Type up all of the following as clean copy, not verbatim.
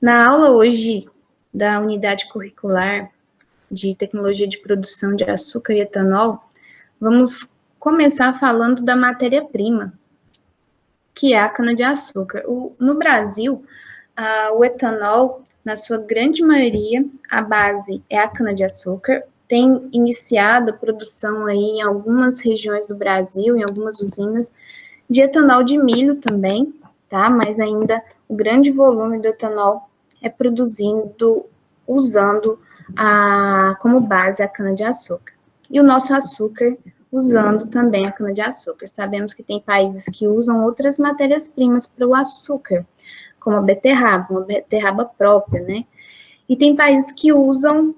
Na aula hoje da unidade curricular de tecnologia de produção de açúcar e etanol, vamos começar falando da matéria-prima, que é a cana-de-açúcar. No Brasil, o etanol, na sua grande maioria, a base é a cana-de-açúcar. Tem iniciado a produção aí em algumas regiões do Brasil, em algumas usinas, de etanol de milho também, tá? Mas ainda o grande volume do etanol é produzindo, usando como base a cana-de-açúcar. E o nosso açúcar usando também a cana-de-açúcar. Sabemos que tem países que usam outras matérias-primas para o açúcar, como a beterraba, uma beterraba própria, né? E tem países que usam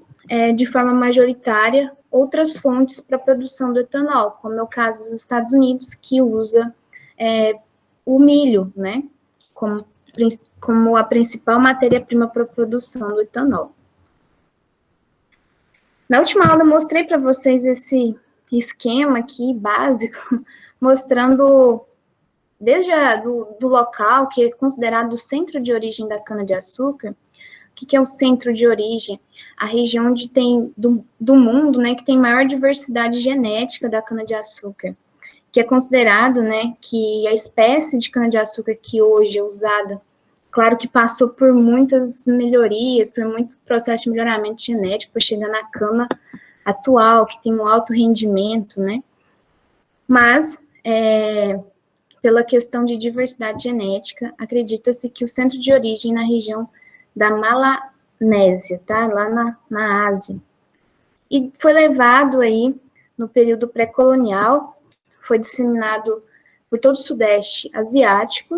de forma majoritária outras fontes para a produção do etanol, como é o caso dos Estados Unidos, que usa o milho, né? Como a principal matéria-prima para a produção do etanol. Na última aula eu mostrei para vocês esse esquema aqui básico, mostrando desde do local, que é considerado o centro de origem da cana-de-açúcar. O que é o centro de origem? A região onde tem, do mundo, né, que tem maior diversidade genética da cana-de-açúcar, que é considerado, né, que a espécie de cana-de-açúcar que hoje é usada, claro que passou por muitas melhorias, por muito processo de melhoramento genético para chegar na cana atual, que tem um alto rendimento, né? Mas, pela questão de diversidade genética, acredita-se que o centro de origem na região da Malanésia, tá? Lá na Ásia. E foi levado aí, no período pré-colonial, foi disseminado por todo o Sudeste asiático,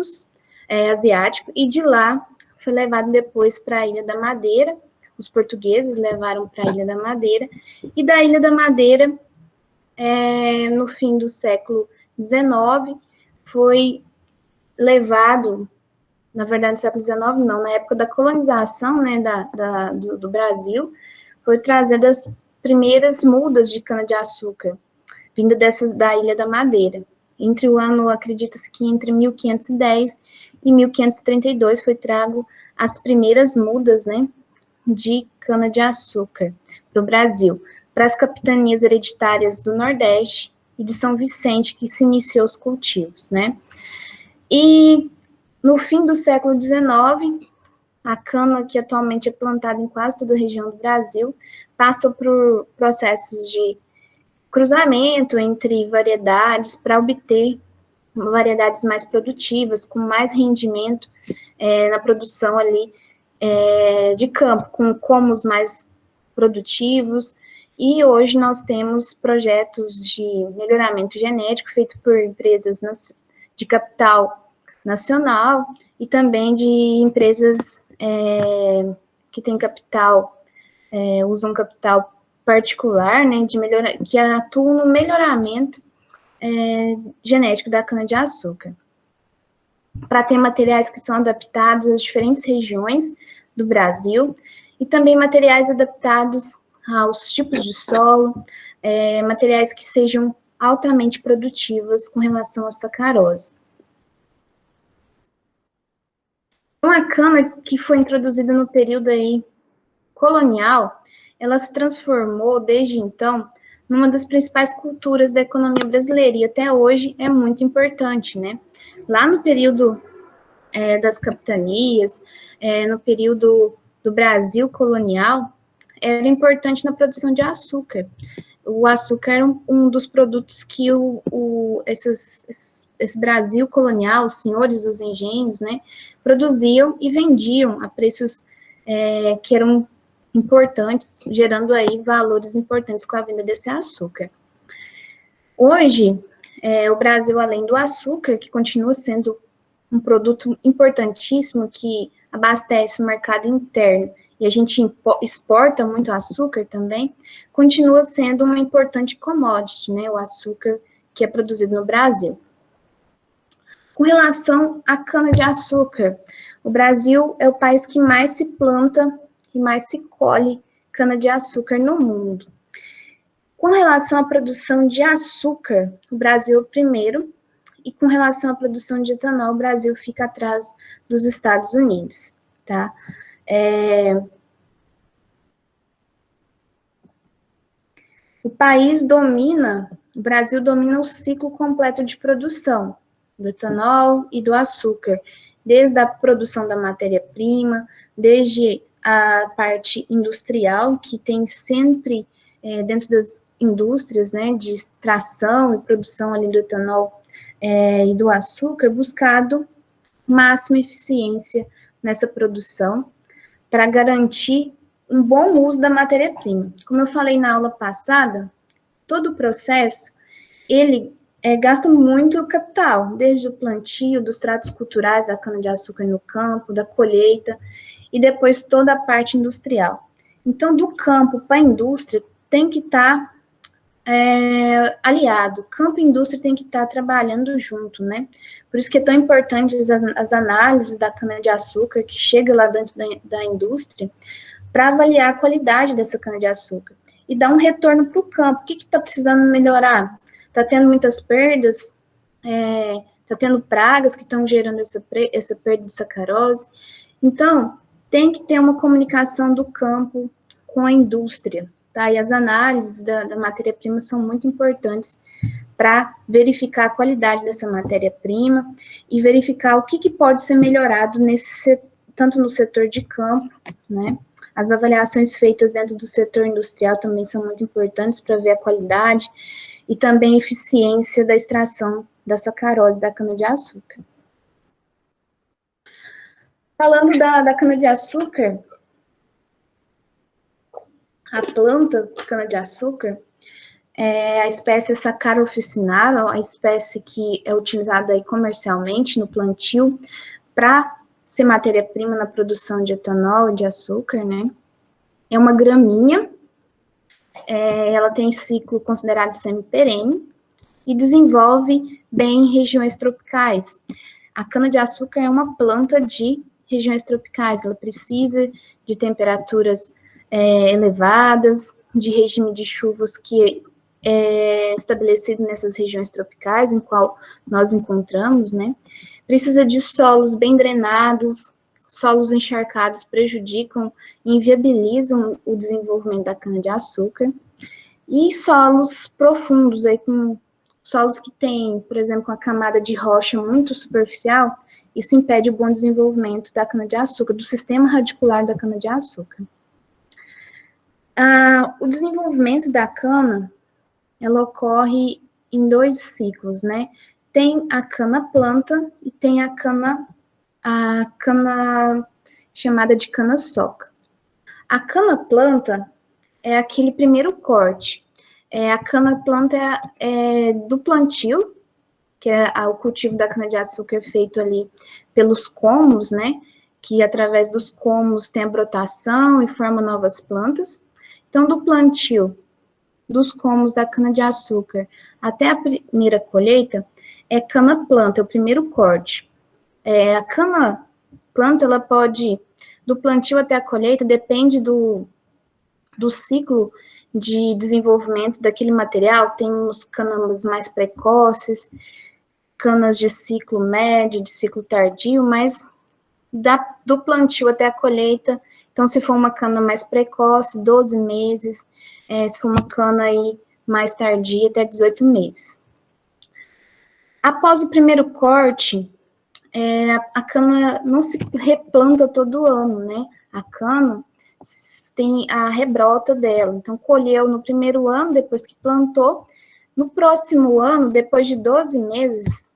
e de lá foi levado depois para a Ilha da Madeira. Os portugueses levaram para a Ilha da Madeira, e da Ilha da Madeira, no fim do século XIX, foi levado, na verdade, no século XIX não, na época da colonização, né, do Brasil, foi trazida as primeiras mudas de cana-de-açúcar, vinda da Ilha da Madeira. Entre o ano, acredita-se que entre 1510 e 1532 foi trago as primeiras mudas, né, de cana-de-açúcar para o Brasil, para as capitanias hereditárias do Nordeste e de São Vicente, que se iniciou os cultivos, né. E no fim do século XIX, a cana, que atualmente é plantada em quase toda a região do Brasil, passou por processos de cruzamento entre variedades para obter variedades mais produtivas, com mais rendimento na produção ali de campo, com comos mais produtivos. E hoje nós temos projetos de melhoramento genético feito por empresas de capital nacional e também de empresas que têm capital, usam capital particular, né, que atuam no melhoramento genético da cana-de-açúcar, para ter materiais que são adaptados às diferentes regiões do Brasil, e também materiais adaptados aos tipos de solo, materiais que sejam altamente produtivos com relação à sacarose. Uma cana que foi introduzida no período aí colonial, ela se transformou, desde então, numa das principais culturas da economia brasileira, e até hoje é muito importante, né? Lá no período das capitanias, no período do Brasil colonial, era importante na produção de açúcar. O açúcar era um dos produtos que esse Brasil colonial, os senhores dos engenhos, né, produziam e vendiam a preços que eram importantes, gerando aí valores importantes com a venda desse açúcar. Hoje, o Brasil, além do açúcar, que continua sendo um produto importantíssimo que abastece o mercado interno, e a gente exporta muito açúcar também, continua sendo uma importante commodity, né, o açúcar que é produzido no Brasil. Com relação à cana-de-açúcar, o Brasil é o país que mais se planta e mais se colhe cana-de-açúcar no mundo. Com relação à produção de açúcar, o Brasil é o primeiro, e com relação à produção de etanol, o Brasil fica atrás dos Estados Unidos, tá? O Brasil domina o ciclo completo de produção do etanol e do açúcar, desde a produção da matéria-prima, desde a parte industrial, que tem sempre, dentro das indústrias, né, de extração e produção ali do etanol e do açúcar, buscado máxima eficiência nessa produção para garantir um bom uso da matéria-prima. Como eu falei na aula passada, todo o processo, ele gasta muito capital, desde o plantio, dos tratos culturais da cana-de-açúcar no campo, da colheita, e depois toda a parte industrial. Então, do campo para a indústria, tem que estar aliado. Campo e indústria tem que estar trabalhando junto, né? Por isso que é tão importante as análises da cana-de-açúcar que chega lá dentro da indústria para avaliar a qualidade dessa cana-de-açúcar e dar um retorno para o campo. O que está precisando melhorar? Está tendo muitas perdas? Está tendo pragas que estão gerando essa perda de sacarose? Então, tem que ter uma comunicação do campo com a indústria, tá? E as análises da matéria-prima são muito importantes para verificar a qualidade dessa matéria-prima e verificar o que pode ser melhorado tanto no setor de campo, né? As avaliações feitas dentro do setor industrial também são muito importantes para ver a qualidade e também a eficiência da extração da sacarose da cana-de-açúcar. Falando da cana-de-açúcar, a planta cana-de-açúcar é a espécie Saccaro officinale, a espécie que é utilizada aí comercialmente no plantio para ser matéria-prima na produção de etanol e de açúcar, né? É uma gramínea, ela tem ciclo considerado semi-perene e desenvolve bem em regiões tropicais. A cana-de-açúcar é uma planta de regiões tropicais, ela precisa de temperaturas elevadas, de regime de chuvas que é estabelecido nessas regiões tropicais, em qual nós encontramos, né? Precisa de solos bem drenados, solos encharcados prejudicam e inviabilizam o desenvolvimento da cana-de-açúcar, e solos profundos, aí com solos que têm, por exemplo, uma camada de rocha muito superficial, isso impede o bom desenvolvimento da cana-de-açúcar, do sistema radicular da cana-de-açúcar. O desenvolvimento da cana, ela ocorre em 2 ciclos, né? Tem a cana-planta e tem a cana chamada de cana-soca. A cana-planta é aquele primeiro corte. A cana-planta do plantio, que é o cultivo da cana-de-açúcar feito ali pelos comos, né? Que através dos comos tem a brotação e forma novas plantas. Então, do plantio dos comos da cana-de-açúcar até a primeira colheita, é cana-planta, é o primeiro corte. A cana-planta, ela pode, do plantio até a colheita, depende do ciclo de desenvolvimento daquele material. Tem uns canas mais precoces, canas de ciclo médio, de ciclo tardio, mas do plantio até a colheita, então se for uma cana mais precoce, 12 meses, se for uma cana aí mais tardia, até 18 meses. Após o primeiro corte, a cana não se replanta todo ano, né? A cana tem a rebrota dela. Então, colheu no primeiro ano, depois que plantou. No próximo ano, depois de 12 meses,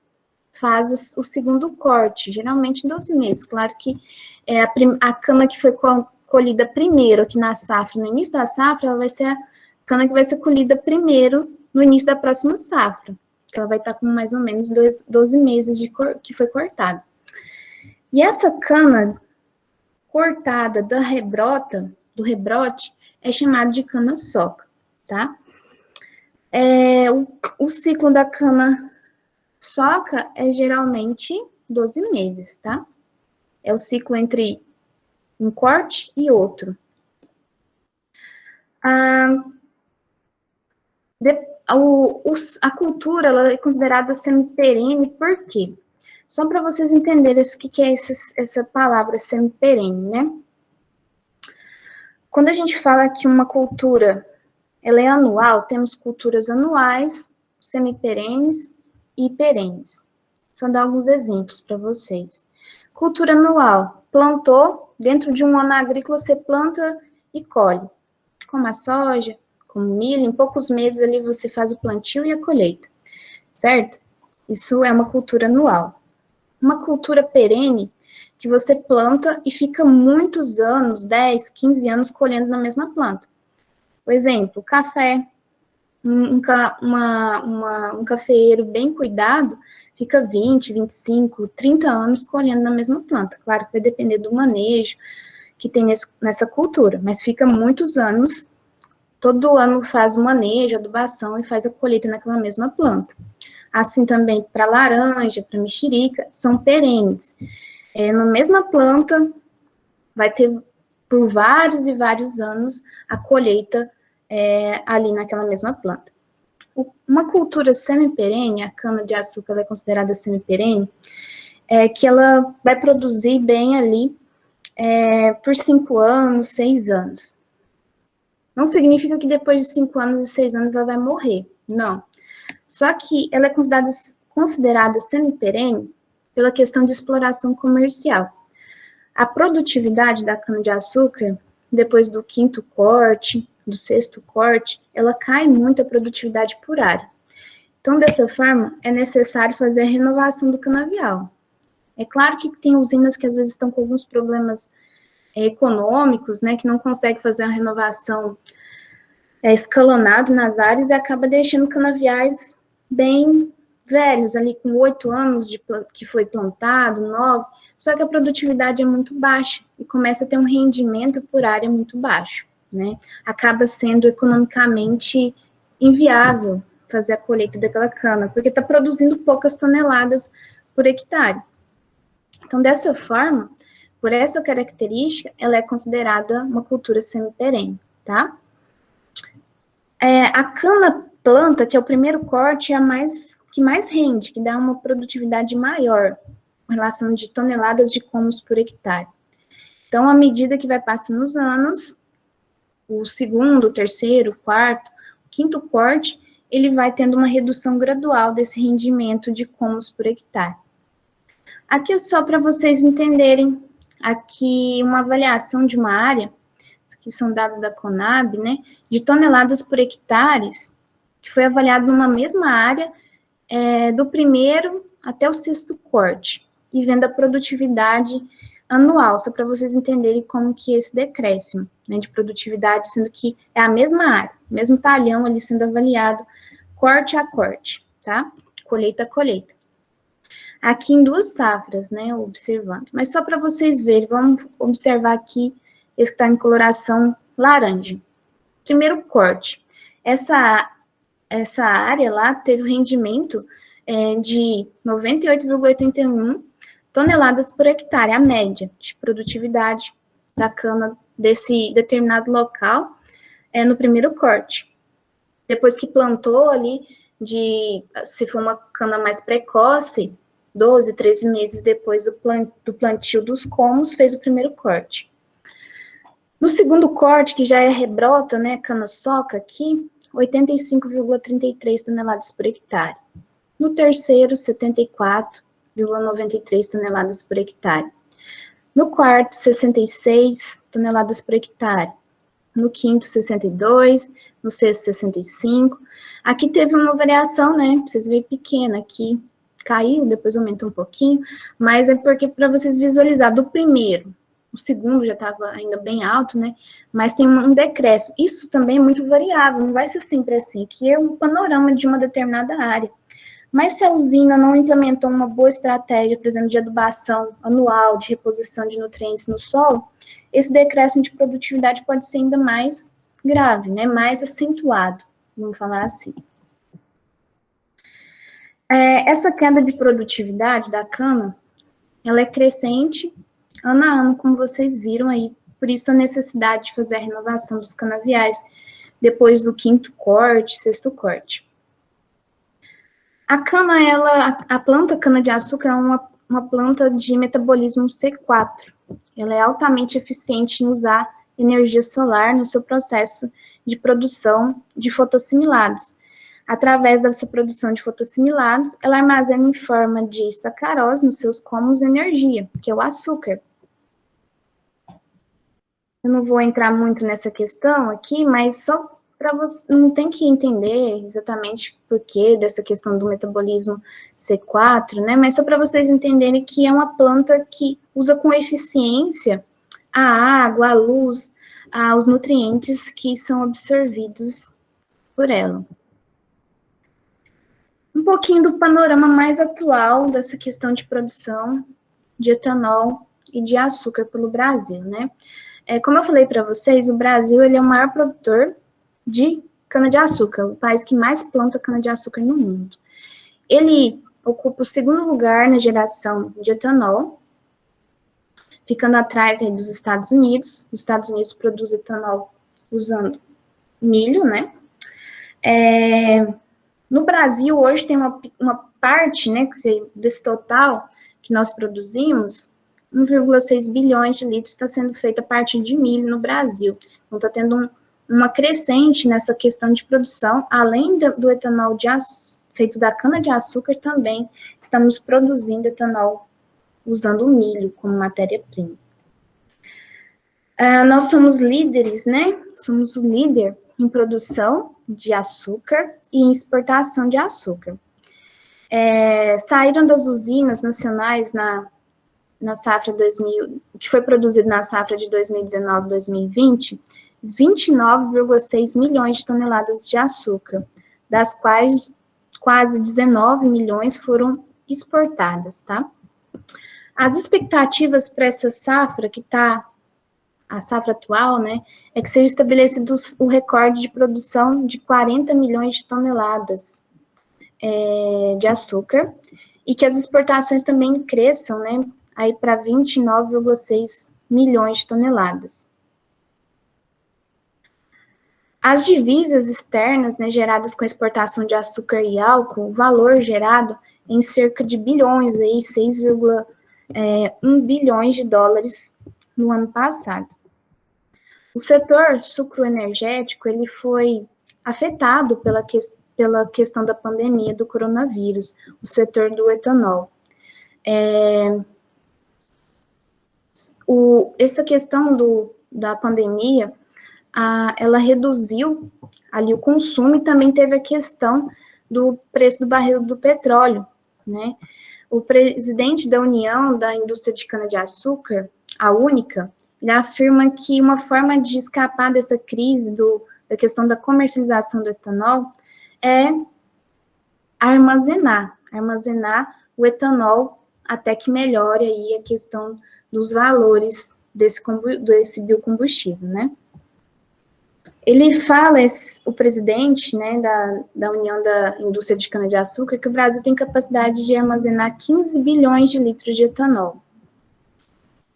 faz o segundo corte, geralmente 12 meses. Claro que a cana que foi colhida primeiro aqui na safra, no início da safra, ela vai ser a cana que vai ser colhida primeiro no início da próxima safra, que ela vai estar com mais ou menos 12 meses que foi cortada. E essa cana cortada do rebrote, é chamada de cana-soca, tá? O ciclo da cana-soca é geralmente 12 meses, tá? É o ciclo entre um corte e outro. A cultura ela é considerada semi-perene, por quê? Só para vocês entenderem o que é essa palavra semi-perene, né? Quando a gente fala que uma cultura ela é anual, temos culturas anuais, semi-perenes e perenes. Só dar alguns exemplos para vocês. Cultura anual, plantou, dentro de um ano agrícola você planta e colhe. Como a soja, como o milho, em poucos meses ali você faz o plantio e a colheita, certo? Isso é uma cultura anual. Uma cultura perene, que você planta e fica muitos anos, 10, 15 anos colhendo na mesma planta. Por exemplo, café, um cafeeiro bem cuidado fica 20, 25, 30 anos colhendo na mesma planta. Claro que vai depender do manejo que tem nessa cultura, mas fica muitos anos, todo ano faz o manejo, adubação e faz a colheita naquela mesma planta. Assim também para laranja, para mexerica, são perenes. Na mesma planta, vai ter por vários e vários anos a colheita ali naquela mesma planta. Uma cultura semi-perene, a cana-de-açúcar é considerada semi-perene, que ela vai produzir bem ali por 5 anos, 6 anos. Não significa que depois de 5 anos e 6 anos ela vai morrer, não. Só que ela é considerada semi-perene pela questão de exploração comercial. A produtividade da cana-de-açúcar, depois do 5º corte, do 6º corte, ela cai muito a produtividade por área. Então, dessa forma, é necessário fazer a renovação do canavial. É claro que tem usinas que às vezes estão com alguns problemas econômicos, né, que não conseguem fazer a renovação escalonada nas áreas e acaba deixando canaviais bem velhos, ali com 8 anos que foi plantado, 9, só que a produtividade é muito baixa e começa a ter um rendimento por área muito baixo, né? Acaba sendo economicamente inviável fazer a colheita daquela cana, porque está produzindo poucas toneladas por hectare. Então, dessa forma, por essa característica, ela é considerada uma cultura semi-perene, tá? A cana-planta, que é o primeiro corte, é a que mais rende, que dá uma produtividade maior, em relação de toneladas de colmos por hectare. Então, à medida que vai passando os anos, o 2º, o 3º, o 4º, o 5º corte, ele vai tendo uma redução gradual desse rendimento de colmos por hectare. Aqui é só para vocês entenderem, aqui uma avaliação de uma área, que são dados da Conab, né, de toneladas por hectares, que foi avaliado numa mesma área, do 1º até o 6º corte, e vendo a produtividade anual, só para vocês entenderem como que é esse decréscimo, né, de produtividade, sendo que é a mesma área, mesmo talhão ali sendo avaliado corte a corte, tá? Colheita a colheita. Aqui em 2 safras, né, observando. Mas só para vocês verem, vamos observar aqui esse que está em coloração laranja. Primeiro corte. Essa área lá teve o rendimento de 98,81 toneladas por hectare, a média de produtividade da cana desse determinado local no primeiro corte. Depois que plantou ali, se for uma cana mais precoce, 12, 13 meses depois do plantio dos colmos, fez o primeiro corte. No 2º corte, que já é rebrota, né, cana-soca aqui, 85,33 toneladas por hectare. No 3º, 74,93 toneladas por hectare. No 4º, 66 toneladas por hectare. No 5º, 62, no 6º, 65. Aqui teve uma variação, né, vocês verem pequena aqui, caiu, depois aumentou um pouquinho, mas é porque para vocês visualizar do primeiro, o 2º já estava ainda bem alto, né, mas tem um decréscimo. Isso também é muito variável, não vai ser sempre assim, que é um panorama de uma determinada área. Mas se a usina não implementou uma boa estratégia, por exemplo, de adubação anual, de reposição de nutrientes no solo, esse decréscimo de produtividade pode ser ainda mais grave, né, mais acentuado, vamos falar assim. Essa queda de produtividade da cana, ela é crescente ano a ano, como vocês viram aí, por isso a necessidade de fazer a renovação dos canaviais, depois do quinto corte, sexto corte. A cana, a planta cana-de-açúcar é uma planta de metabolismo C4. Ela é altamente eficiente em usar energia solar no seu processo de produção de fotoassimilados. Através dessa produção de fotoassimilados, ela armazena em forma de sacarose nos seus cômodos energia, que é o açúcar. Eu não vou entrar muito nessa questão aqui, mas só para você, não tem que entender exatamente por que dessa questão do metabolismo C4, né? Mas só para vocês entenderem que é uma planta que usa com eficiência a água, a luz, os nutrientes que são absorvidos por ela. Um pouquinho do panorama mais atual dessa questão de produção de etanol e de açúcar pelo Brasil, né? Como eu falei para vocês, o Brasil ele é o maior produtor de cana-de-açúcar, o país que mais planta cana-de-açúcar no mundo. Ele ocupa o segundo lugar na geração de etanol, ficando atrás aí dos Estados Unidos. Os Estados Unidos produzem etanol usando milho, né? No Brasil, hoje, tem uma parte, né, desse total que nós produzimos, 1,6 bilhões de litros está sendo feito a partir de milho no Brasil. Então, está tendo uma crescente nessa questão de produção, além do etanol feito da cana-de-açúcar, também estamos produzindo etanol usando o milho como matéria-prima. Nós somos líderes, né? Somos o líder em produção de açúcar e em exportação de açúcar. Saíram das usinas nacionais na safra 2000, que foi produzido na safra de 2019-2020, 29,6 milhões de toneladas de açúcar, das quais quase 19 milhões foram exportadas, tá? As expectativas para essa safra, que está a safra atual, né, é que seja estabelecido o recorde de produção de 40 milhões de toneladas de açúcar, e que as exportações também cresçam, né, aí para 29,6 milhões de toneladas. As divisas externas, né, geradas com a exportação de açúcar e álcool, o valor gerado em cerca de bilhões, aí 6,1 bilhões de dólares no ano passado. O setor sucroenergético, ele foi afetado pela questão da pandemia do coronavírus, o setor do etanol. Essa questão da pandemia, ela reduziu ali o consumo e também teve a questão do preço do barril do petróleo, né? O presidente da União da Indústria de Cana-de-Açúcar, a UNICA, ele afirma que uma forma de escapar dessa crise da questão da comercialização do etanol é armazenar o etanol até que melhore aí a questão dos valores desse biocombustível, né? Ele fala, o presidente, né, da União da Indústria de Cana-de-Açúcar, que o Brasil tem capacidade de armazenar 15 bilhões de litros de etanol.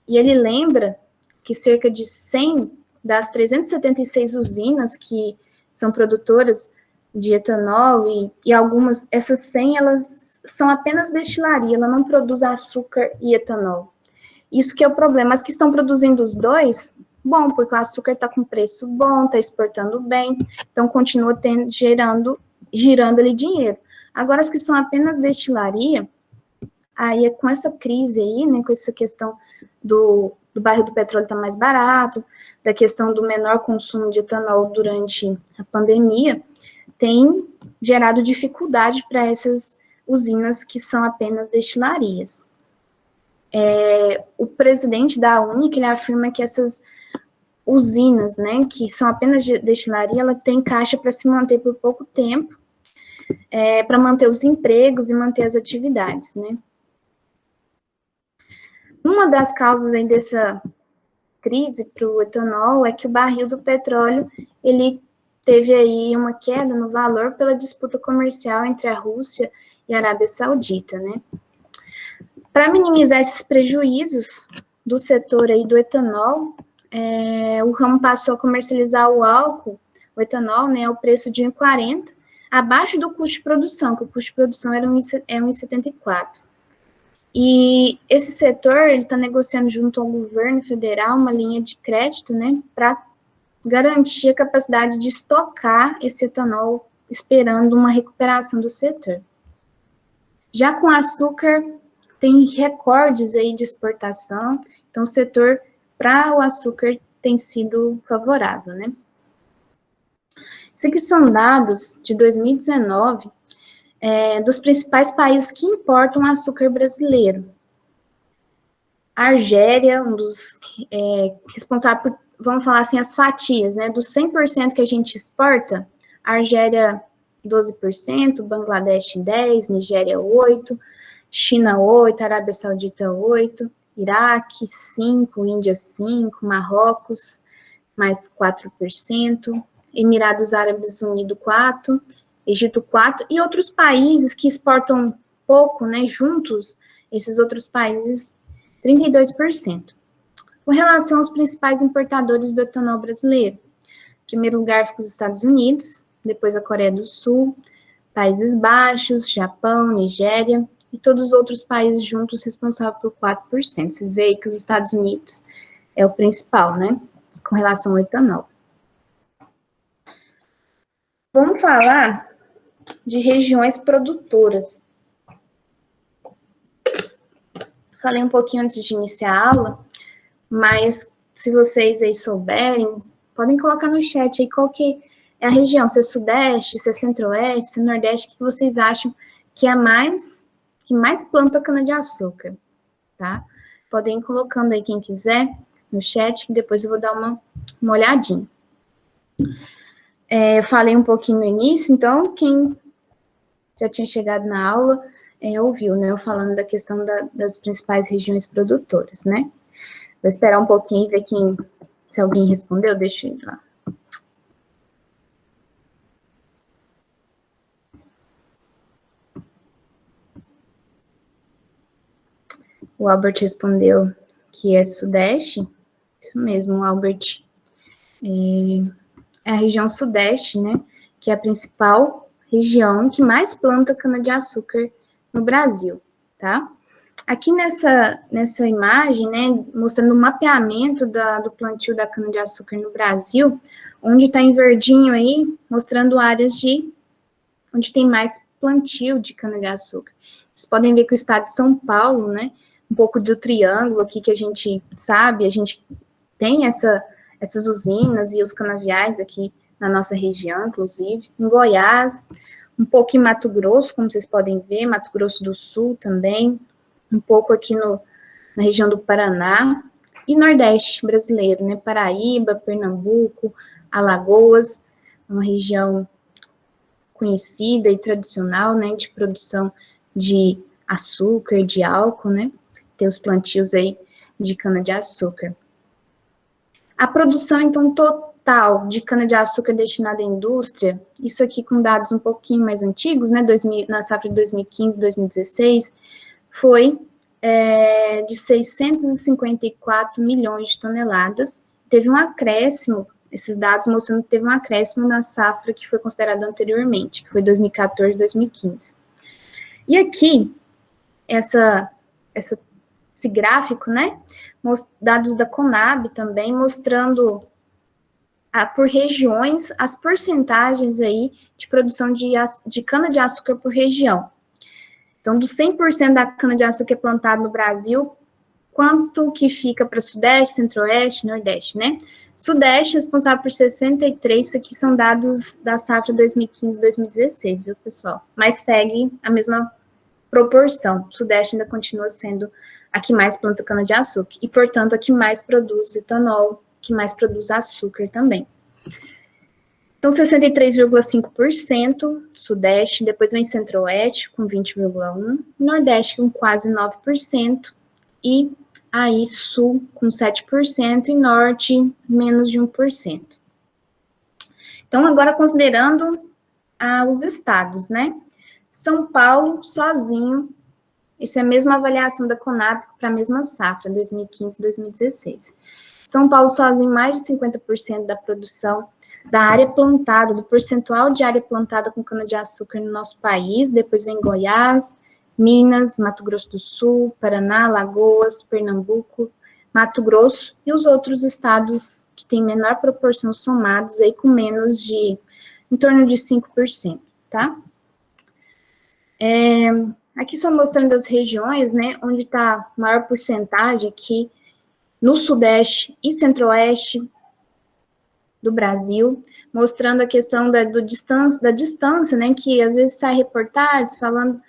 E ele lembra que cerca de 100 das 376 usinas que são produtoras de etanol, e algumas, essas 100, elas são apenas destilaria, ela não produz açúcar e etanol. Isso que é o problema. As que estão produzindo os dois, bom, porque o açúcar está com preço bom, está exportando bem, então continua girando ali dinheiro. Agora, as que são apenas destilaria, aí é com essa crise aí, né, com essa questão do barril do petróleo estar mais barato, da questão do menor consumo de etanol durante a pandemia, tem gerado dificuldade para essas usinas que são apenas destilarias. O presidente da UNICA, ele afirma que essas usinas, né, que são apenas de destilaria, ela tem caixa para se manter por pouco tempo, para manter os empregos e manter as atividades, né. Uma das causas aí dessa crise para o etanol é que o barril do petróleo, ele teve aí uma queda no valor pela disputa comercial entre a Rússia e a Arábia Saudita, né. Para minimizar esses prejuízos do setor aí do etanol, o ramo passou a comercializar o álcool o etanol, né, ao preço de 1,40, abaixo do custo de produção, que o custo de produção era 1,74. E esse setor, ele está negociando junto ao governo federal uma linha de crédito, né, para garantir a capacidade de estocar esse etanol, esperando uma recuperação do setor. Já com açúcar, tem recordes aí de exportação, então o setor para o açúcar tem sido favorável, né? Isso aqui são dados de 2019, dos principais países que importam açúcar brasileiro. A Argélia, um dos responsáveis por, vamos falar assim, as fatias, né? Dos 100% que a gente exporta, a Argélia 12%, Bangladesh 10%, Nigéria 8%, China 8%, Arábia Saudita 8%, Iraque 5%, Índia 5%, Marrocos mais 4%, Emirados Árabes Unidos 4%, Egito 4%, e outros países que exportam pouco, né, juntos, esses outros países, 32%. Com relação aos principais importadores do etanol brasileiro, em primeiro lugar fica os Estados Unidos, depois a Coreia do Sul, Países Baixos, Japão, Nigéria, e todos os outros países juntos responsáveis por 4%. Vocês veem que os Estados Unidos é o principal, né, com relação ao etanol. Vamos falar de regiões produtoras. Falei um pouquinho antes de iniciar a aula, mas se vocês aí souberem, podem colocar no chat aí qual que é a região, se é Sudeste, se é Centro-Oeste, se é Nordeste, que vocês acham que é que mais planta cana-de-açúcar, tá? Podem ir colocando aí quem quiser no chat, que depois eu vou dar uma olhadinha. Eu falei um pouquinho no início, então quem já tinha chegado na aula ouviu, né? Eu falando da questão das principais regiões produtoras, né? Vou esperar um pouquinho e ver se alguém respondeu, deixa eu ir lá. O Albert respondeu que é Sudeste. Isso mesmo, Albert. É a região Sudeste, né? Que é a principal região que mais planta cana-de-açúcar no Brasil, tá? Aqui nessa imagem, né, mostrando o mapeamento do plantio da cana-de-açúcar no Brasil, onde está em verdinho aí, mostrando áreas onde tem mais plantio de cana-de-açúcar. Vocês podem ver que o estado de São Paulo, né, um pouco do triângulo aqui que a gente sabe, a gente tem essas usinas e os canaviais aqui na nossa região, inclusive, em Goiás, um pouco em Mato Grosso, como vocês podem ver, Mato Grosso do Sul também, um pouco aqui na região do Paraná, e Nordeste brasileiro, né, Paraíba, Pernambuco, Alagoas, uma região conhecida e tradicional, né, de produção de açúcar, de álcool, né, tem os plantios aí de cana-de-açúcar. A produção, então, total de cana-de-açúcar destinada à indústria, isso aqui com dados um pouquinho mais antigos, né, na safra de 2015, 2016, foi de 654 milhões de toneladas. Teve um acréscimo, esses dados mostrando que teve um acréscimo na safra que foi considerada anteriormente, que foi 2014, 2015. E aqui, esse gráfico, né, dados da Conab também, mostrando por regiões as porcentagens aí de produção de cana-de-açúcar por região. Então, do 100% da cana-de-açúcar plantada no Brasil, quanto que fica para Sudeste, Centro-Oeste, Nordeste, né? Sudeste responsável por 63%, isso aqui são dados da safra 2015, 2016, viu, pessoal? Mas segue a mesma proporção. Sudeste ainda continua sendo a que mais planta cana-de-açúcar e, portanto, a que mais produz etanol, que mais produz açúcar também. Então, 63,5%, Sudeste, depois vem Centro-Oeste, com 20,1%, Nordeste com quase 9%, e aí Sul com 7%, e Norte menos de 1%. Então, agora considerando os estados, né? São Paulo, sozinho, essa é a mesma avaliação da Conab para a mesma safra, 2015 e 2016. São Paulo sozinho, mais de 50% da produção. da área plantada, do percentual de área plantada com cana-de-açúcar no nosso país, depois vem Goiás, Minas, Mato Grosso do Sul, Paraná, Alagoas, Pernambuco, Mato Grosso e os outros estados que têm menor proporção somados aí com menos de, em torno de 5%, tá? Aqui só mostrando as regiões, né, onde está a maior porcentagem aqui no Sudeste e Centro-Oeste do Brasil, mostrando a questão da distância, né, que às vezes sai reportagens falando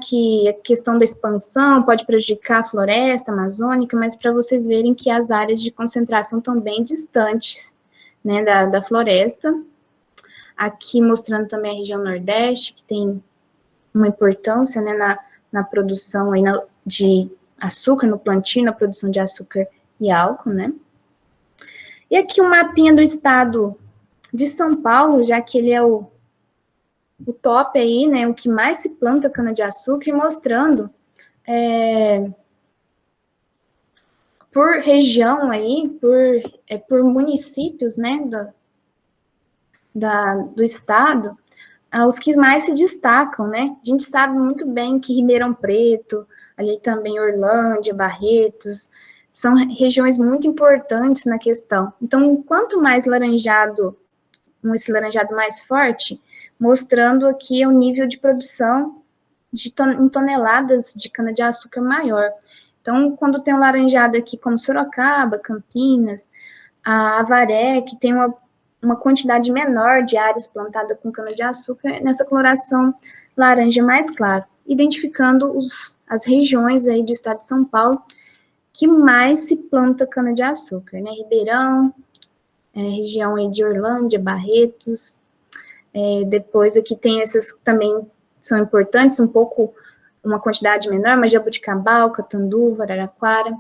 que a questão da expansão pode prejudicar a floresta amazônica, mas para vocês verem que as áreas de concentração estão bem distantes, né, da floresta. Aqui mostrando também a região Nordeste, que tem uma importância, né, na produção aí de açúcar, no plantio, na produção de açúcar e álcool, né. E aqui um mapinha do estado de São Paulo, já que ele é o top aí, né, o que mais se planta cana-de-açúcar, mostrando por região aí, por municípios, né, do estado, os que mais se destacam, né? A gente sabe muito bem que Ribeirão Preto, ali também Orlândia, Barretos, são regiões muito importantes na questão. Então, quanto mais laranjado, esse laranjado mais forte, mostrando aqui o nível de produção em toneladas de cana-de-açúcar maior. Então, quando tem um laranjado aqui como Sorocaba, Campinas, a Avaré, que tem uma quantidade menor de áreas plantadas com cana-de-açúcar, nessa coloração laranja mais clara, identificando as regiões aí do estado de São Paulo que mais se planta cana-de-açúcar, né? Ribeirão, região aí de Orlândia, Barretos, depois aqui tem essas que também são importantes, uma quantidade menor, mas Jabuticabal, Catanduva, Araraquara.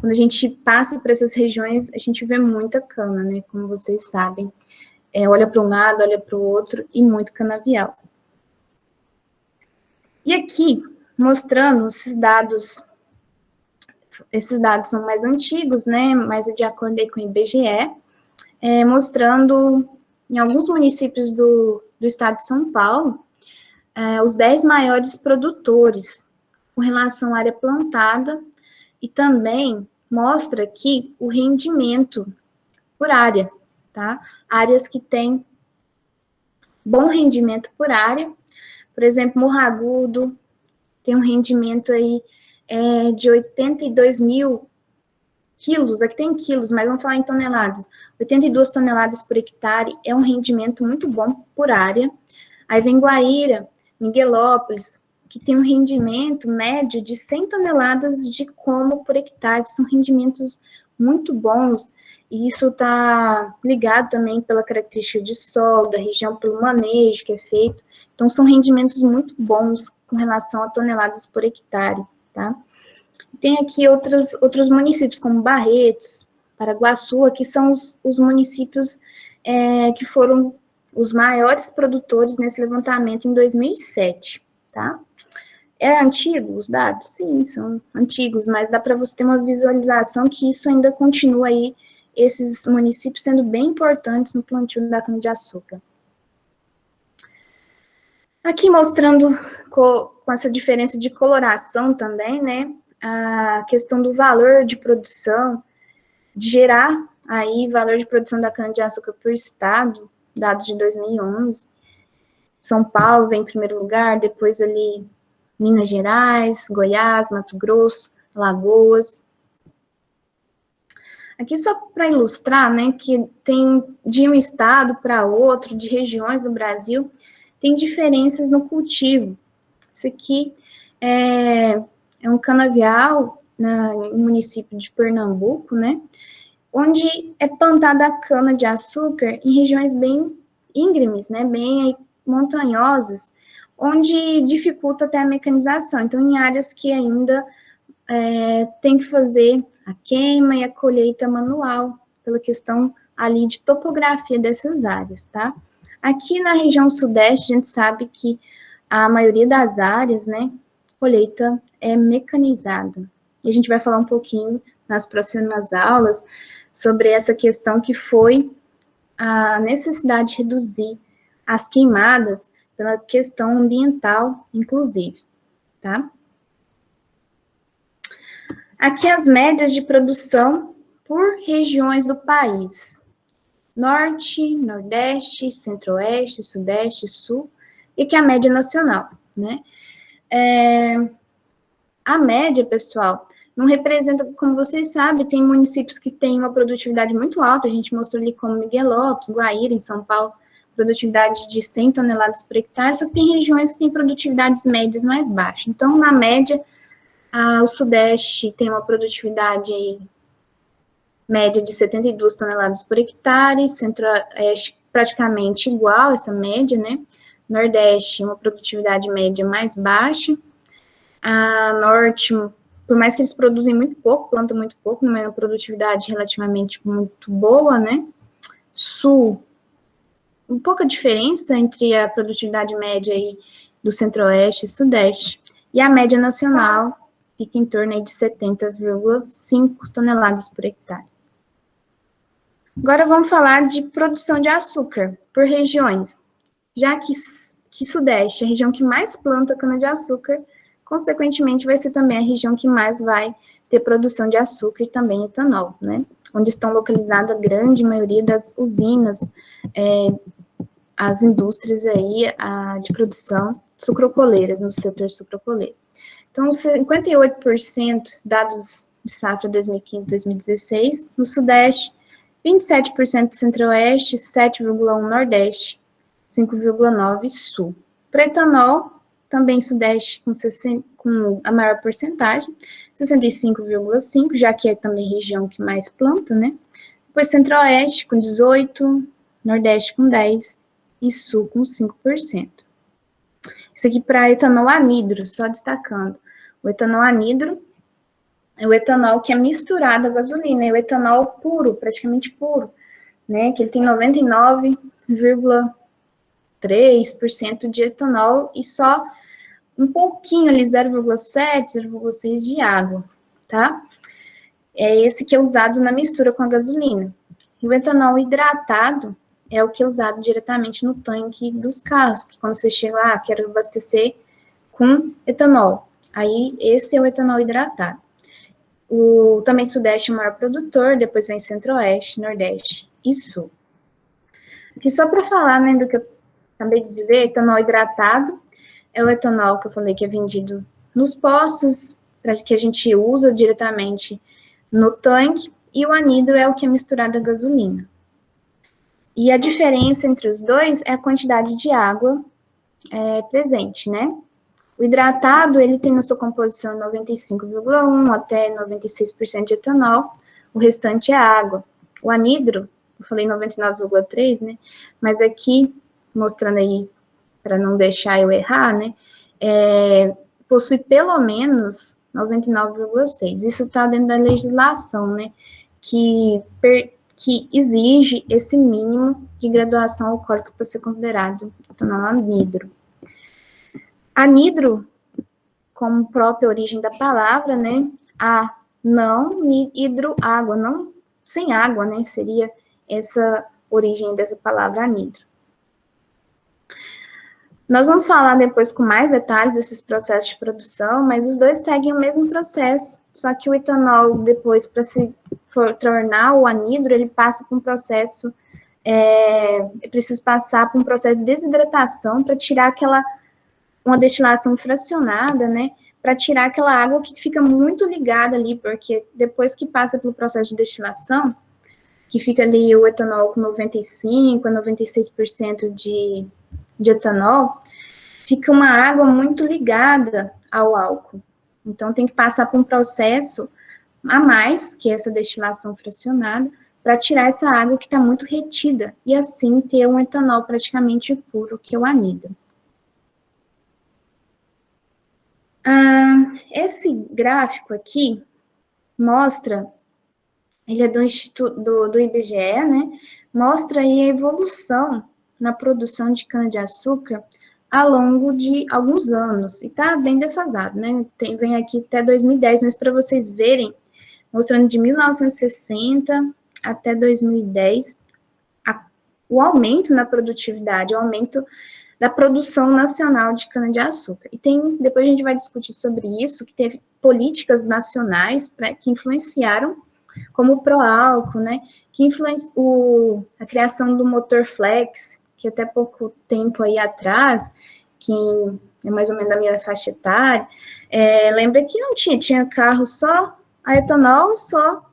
Quando a gente passa por essas regiões, a gente vê muita cana, né? Como vocês sabem. Olha para um lado, olha para o outro, e muito canavial. E aqui, mostrando esses dados são mais antigos, né? Mas de acordo com o IBGE, mostrando em alguns municípios do estado de São Paulo, os 10 maiores produtores com relação à área plantada, e também mostra aqui o rendimento por área, tá? Áreas que têm bom rendimento por área, por exemplo, Morro Agudo tem um rendimento aí de 82 mil quilos, aqui tem quilos, mas vamos falar em toneladas, 82 toneladas por hectare é um rendimento muito bom por área. Aí vem Guaíra, Miguelópolis, que tem um rendimento médio de 100 toneladas de como por hectare, são rendimentos muito bons, e isso está ligado também pela característica de solo, da região, pelo manejo que é feito, então são rendimentos muito bons com relação a toneladas por hectare, tá? Tem aqui outros municípios, como Barretos, Paraguaçu, aqui são os municípios que foram os maiores produtores nesse levantamento em 2007, tá? É antigo os dados? Sim, são antigos, mas dá para você ter uma visualização que isso ainda continua aí, esses municípios sendo bem importantes no plantio da cana-de-açúcar. Aqui mostrando com essa diferença de coloração também, né, a questão do valor de produção, de gerar aí valor de produção da cana-de-açúcar por estado, dados de 2011. São Paulo vem em primeiro lugar, depois ali Minas Gerais, Goiás, Mato Grosso, Alagoas. Aqui só para ilustrar, né, que tem de um estado para outro, de regiões do Brasil, tem diferenças no cultivo. Isso aqui é um canavial no município de Pernambuco, né, onde é plantada a cana-de-açúcar em regiões bem íngremes, né, bem montanhosas, onde dificulta até a mecanização. Então, em áreas que ainda tem que fazer a queima e a colheita manual, pela questão ali de topografia dessas áreas, tá? Aqui na região sudeste, a gente sabe que a maioria das áreas, né, colheita é mecanizada. E a gente vai falar um pouquinho nas próximas aulas sobre essa questão que foi a necessidade de reduzir as queimadas pela questão ambiental, inclusive, tá? Aqui as médias de produção por regiões do país. Norte, Nordeste, Centro-Oeste, Sudeste, Sul, e que é a média nacional, né? A média, pessoal, não representa, como vocês sabem, tem municípios que têm uma produtividade muito alta, a gente mostrou ali como Miguelópolis, Guaíra, em São Paulo, produtividade de 100 toneladas por hectare, só que tem regiões que têm produtividades médias mais baixas. Então, na média, o Sudeste tem uma produtividade aí, média de 72 toneladas por hectare, Centro-Oeste praticamente igual essa média, né? Nordeste, uma produtividade média mais baixa. A Norte, por mais que eles produzem muito pouco, plantam muito pouco, mas uma produtividade relativamente muito boa, né? Sul, um pouca diferença entre a produtividade média aí do Centro-Oeste e Sudeste. E a média nacional fica em torno aí de 70,5 toneladas por hectare. Agora vamos falar de produção de açúcar por regiões. Já que Sudeste é a região que mais planta cana-de-açúcar, consequentemente vai ser também a região que mais vai ter produção de açúcar e também etanol, né? Onde estão localizadas a grande maioria das usinas, as indústrias aí de produção sucrocoleiras, no setor sucrocoleiro. Então, 58% dados de safra 2015-2016 no Sudeste, 27% do Centro-Oeste, 7,1% Nordeste, 5,9% Sul. Para etanol, também Sudeste com a maior porcentagem, 65,5%, já que é também a região que mais planta, né? Depois Centro-Oeste com 18%, Nordeste com 10% e Sul com 5%. Isso aqui para etanol anidro, só destacando. O etanol anidro é o etanol que é misturado à gasolina, é o etanol puro, praticamente puro, né? Que ele tem 99,3% de etanol e só um pouquinho ali, 0,7, 0,6 de água, tá? É esse que é usado na mistura com a gasolina. E o etanol hidratado é o que é usado diretamente no tanque dos carros, que quando você chega lá, quero abastecer com etanol. Aí, esse é o etanol hidratado. Também Sudeste é o maior produtor, depois vem Centro-Oeste, Nordeste e Sul. Aqui só para falar, né, do que eu acabei de dizer, etanol hidratado é o etanol que eu falei que é vendido nos postos, que a gente usa diretamente no tanque, e o anidro é o que é misturado à gasolina. E a diferença entre os dois é a quantidade de água presente, né? O hidratado, ele tem na sua composição 95,1% até 96% de etanol, o restante é água. O anidro, eu falei 99,3%, né? Mas aqui, mostrando aí, para não deixar eu errar, né? Possui pelo menos 99,6%. Isso está dentro da legislação, né? Que exige esse mínimo de graduação alcoólica para ser considerado etanol anidro. Anidro, como própria origem da palavra, né? Não hidroágua, não sem água, né? Seria essa origem dessa palavra anidro. Nós vamos falar depois com mais detalhes desses processos de produção, mas os dois seguem o mesmo processo, só que o etanol, depois, para se tornar o anidro, ele passa por um processo, precisa passar por um processo de desidratação para tirar uma destilação fracionada, né, para tirar aquela água que fica muito ligada ali, porque depois que passa pelo processo de destilação, que fica ali o etanol com 95% a 96% de etanol, fica uma água muito ligada ao álcool. Então, tem que passar por um processo a mais, que é essa destilação fracionada, para tirar essa água que está muito retida, e assim ter um etanol praticamente puro, que é o anidro. Esse gráfico aqui mostra, ele é do IBGE, né? Mostra aí a evolução na produção de cana-de-açúcar ao longo de alguns anos, e tá bem defasado, né? Vem aqui até 2010, mas para vocês verem, mostrando de 1960 até 2010, o aumento na produtividade, o aumento da produção nacional de cana-de-açúcar. E depois a gente vai discutir sobre isso, que teve políticas nacionais que influenciaram, como o Proálcool, né, que influenciou a criação do motor flex, que até pouco tempo aí atrás, que é mais ou menos da minha faixa etária, lembra que não tinha carro só a etanol, só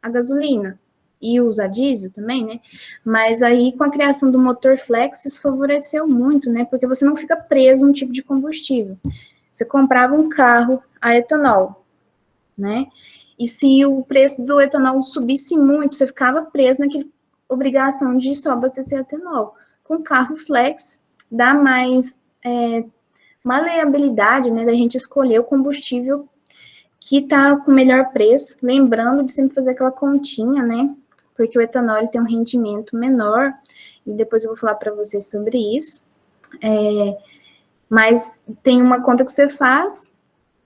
a gasolina, e usa diesel também, né? Mas aí, com a criação do motor flex, isso favoreceu muito, né? Porque você não fica preso a um tipo de combustível. Você comprava um carro a etanol, né? E se o preço do etanol subisse muito, você ficava preso naquela obrigação de só abastecer etanol. Com carro flex, dá mais maleabilidade, né? Da gente escolher o combustível que está com melhor preço, lembrando de sempre fazer aquela continha, né? Porque o etanol ele tem um rendimento menor, e depois eu vou falar para vocês sobre isso. Mas tem uma conta que você faz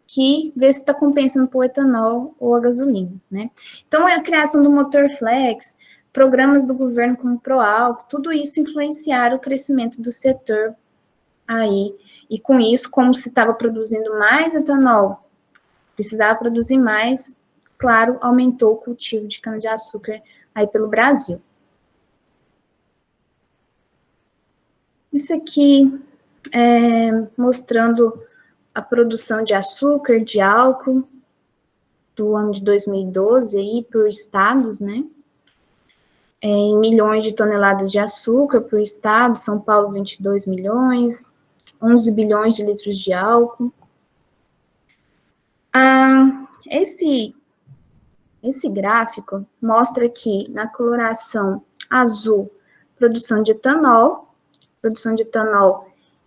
que vê se está compensando para o etanol ou a gasolina, né? Então, a criação do motor flex, programas do governo como o Proálcool, tudo isso influenciaram o crescimento do setor aí. E com isso, como se estava produzindo mais etanol, precisava produzir mais, claro, aumentou o cultivo de cana-de-açúcar aí pelo Brasil. Isso aqui mostrando a produção de açúcar, de álcool, do ano de 2012 aí por estados, né? Em milhões de toneladas de açúcar por estado, São Paulo 22 milhões, 11 bilhões de litros de álcool. Esse gráfico mostra que na coloração azul, produção de etanol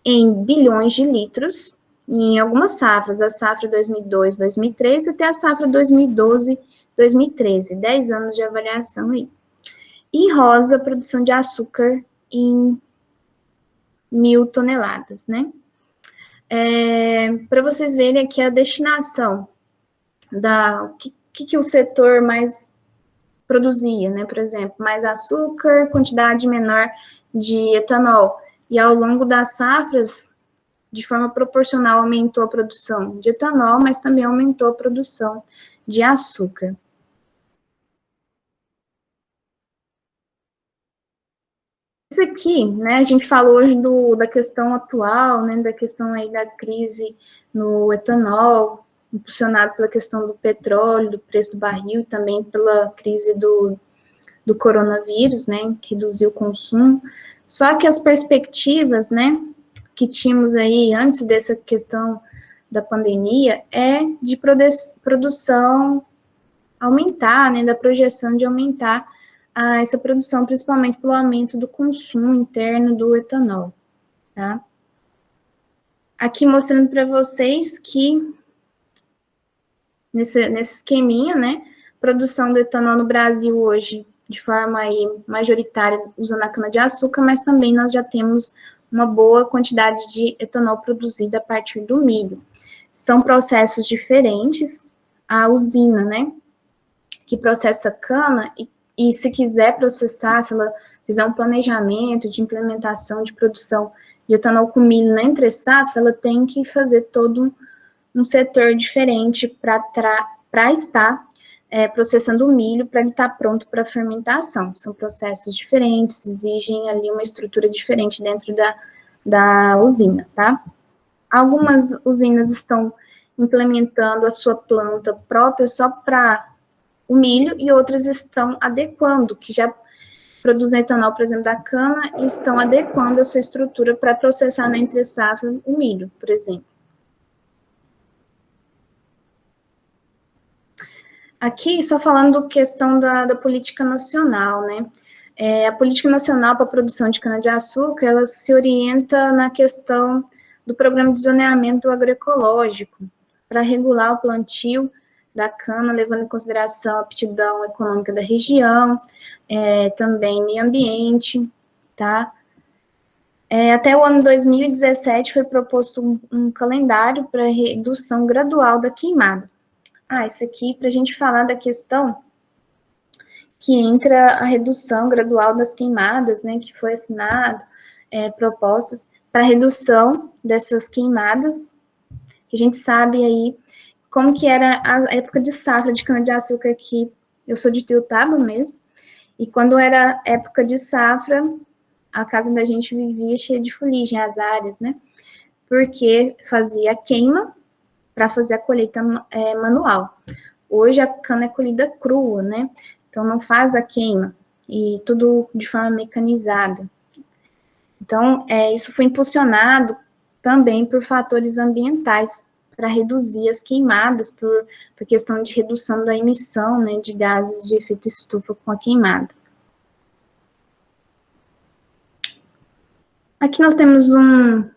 em bilhões de litros, e em algumas safras, a safra 2002, 2013 até a safra 2012, 2013, 10 anos de avaliação aí. E rosa, produção de açúcar em 1.000 toneladas, né? Para vocês verem aqui a destinação o que o setor mais produzia, né? Por exemplo, mais açúcar, quantidade menor de etanol. E ao longo das safras, de forma proporcional, aumentou a produção de etanol, mas também aumentou a produção de açúcar. Isso aqui, né, a gente falou hoje da questão atual, né, da questão aí da crise no etanol, impulsionado pela questão do petróleo, do preço do barril, e também pela crise do coronavírus, né, que reduziu o consumo. Só que as perspectivas, né, que tínhamos aí antes dessa questão da pandemia de produção aumentar, né, da projeção de aumentar essa produção, principalmente pelo aumento do consumo interno do etanol, tá? Aqui mostrando para vocês que nesse esqueminha, né, produção do etanol no Brasil hoje, de forma aí majoritária, usando a cana-de-açúcar, mas também nós já temos uma boa quantidade de etanol produzida a partir do milho. São processos diferentes, a usina, né, que processa cana, e se quiser processar, se ela fizer um planejamento de implementação de produção de etanol com milho na entre-safra, ela tem que fazer todo um setor diferente para estar processando o milho para ele estar pronto para fermentação. São processos diferentes, exigem ali uma estrutura diferente dentro da usina, tá? Algumas usinas estão implementando a sua planta própria só para o milho, e outras estão adequando, que já produzem etanol, por exemplo, da cana, e estão adequando a sua estrutura para processar na entre-safra o milho, por exemplo. Aqui, só falando questão da política nacional, né? A política nacional para a produção de cana-de-açúcar, ela se orienta na questão do programa de zoneamento agroecológico, para regular o plantio da cana, levando em consideração a aptidão econômica da região, também meio ambiente, tá? Até o ano 2017 foi proposto um calendário para redução gradual da queimada. Isso aqui para a gente falar da questão que entra a redução gradual das queimadas, né, que foi assinado, propostas para redução dessas queimadas. A gente sabe aí como que era a época de safra de cana-de-açúcar aqui. Eu sou de Tuiutaba mesmo, e quando era época de safra, a casa da gente vivia cheia de fuligem, as áreas, né? Porque fazia queima para fazer a colheita manual. Hoje a cana é colhida crua, né? Então não faz a queima, e tudo de forma mecanizada. Então, isso foi impulsionado também por fatores ambientais, para reduzir as queimadas, por questão de redução da emissão, né, de gases de efeito estufa com a queimada. Aqui nós temos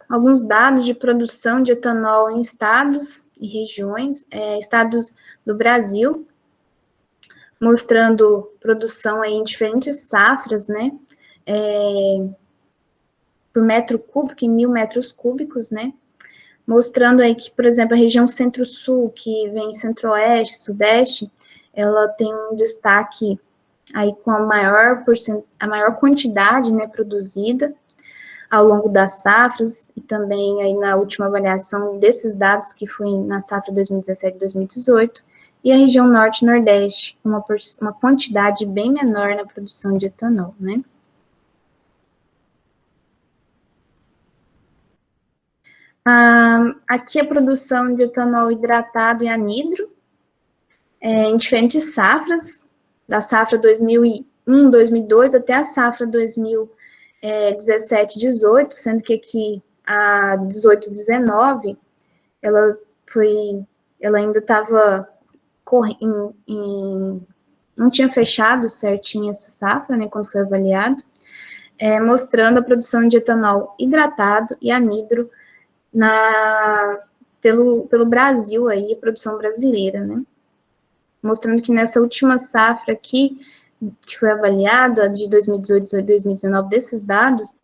alguns dados de produção de etanol em estados e regiões, estados do Brasil, mostrando produção aí em diferentes safras, né, por metro cúbico, em 1.000 metros cúbicos, né, mostrando aí que, por exemplo, a região centro-sul, que vem centro-oeste, sudeste, ela tem um destaque aí com a maior quantidade, né, produzida ao longo das safras, e também aí na última avaliação desses dados, que foi na safra 2017-2018, e a região norte e nordeste, com uma quantidade bem menor na produção de etanol, né. Aqui a produção de etanol hidratado e anidro, em diferentes safras, da safra 2001, 2002 até a safra 2017, 18, sendo que aqui a 18, 19, ela ainda estava não tinha fechado certinho essa safra, né, quando foi avaliado, mostrando a produção de etanol hidratado e anidro pelo Brasil aí, a produção brasileira, né? Mostrando que nessa última safra aqui, que foi avaliada, de 2018 a 2019, desses dados,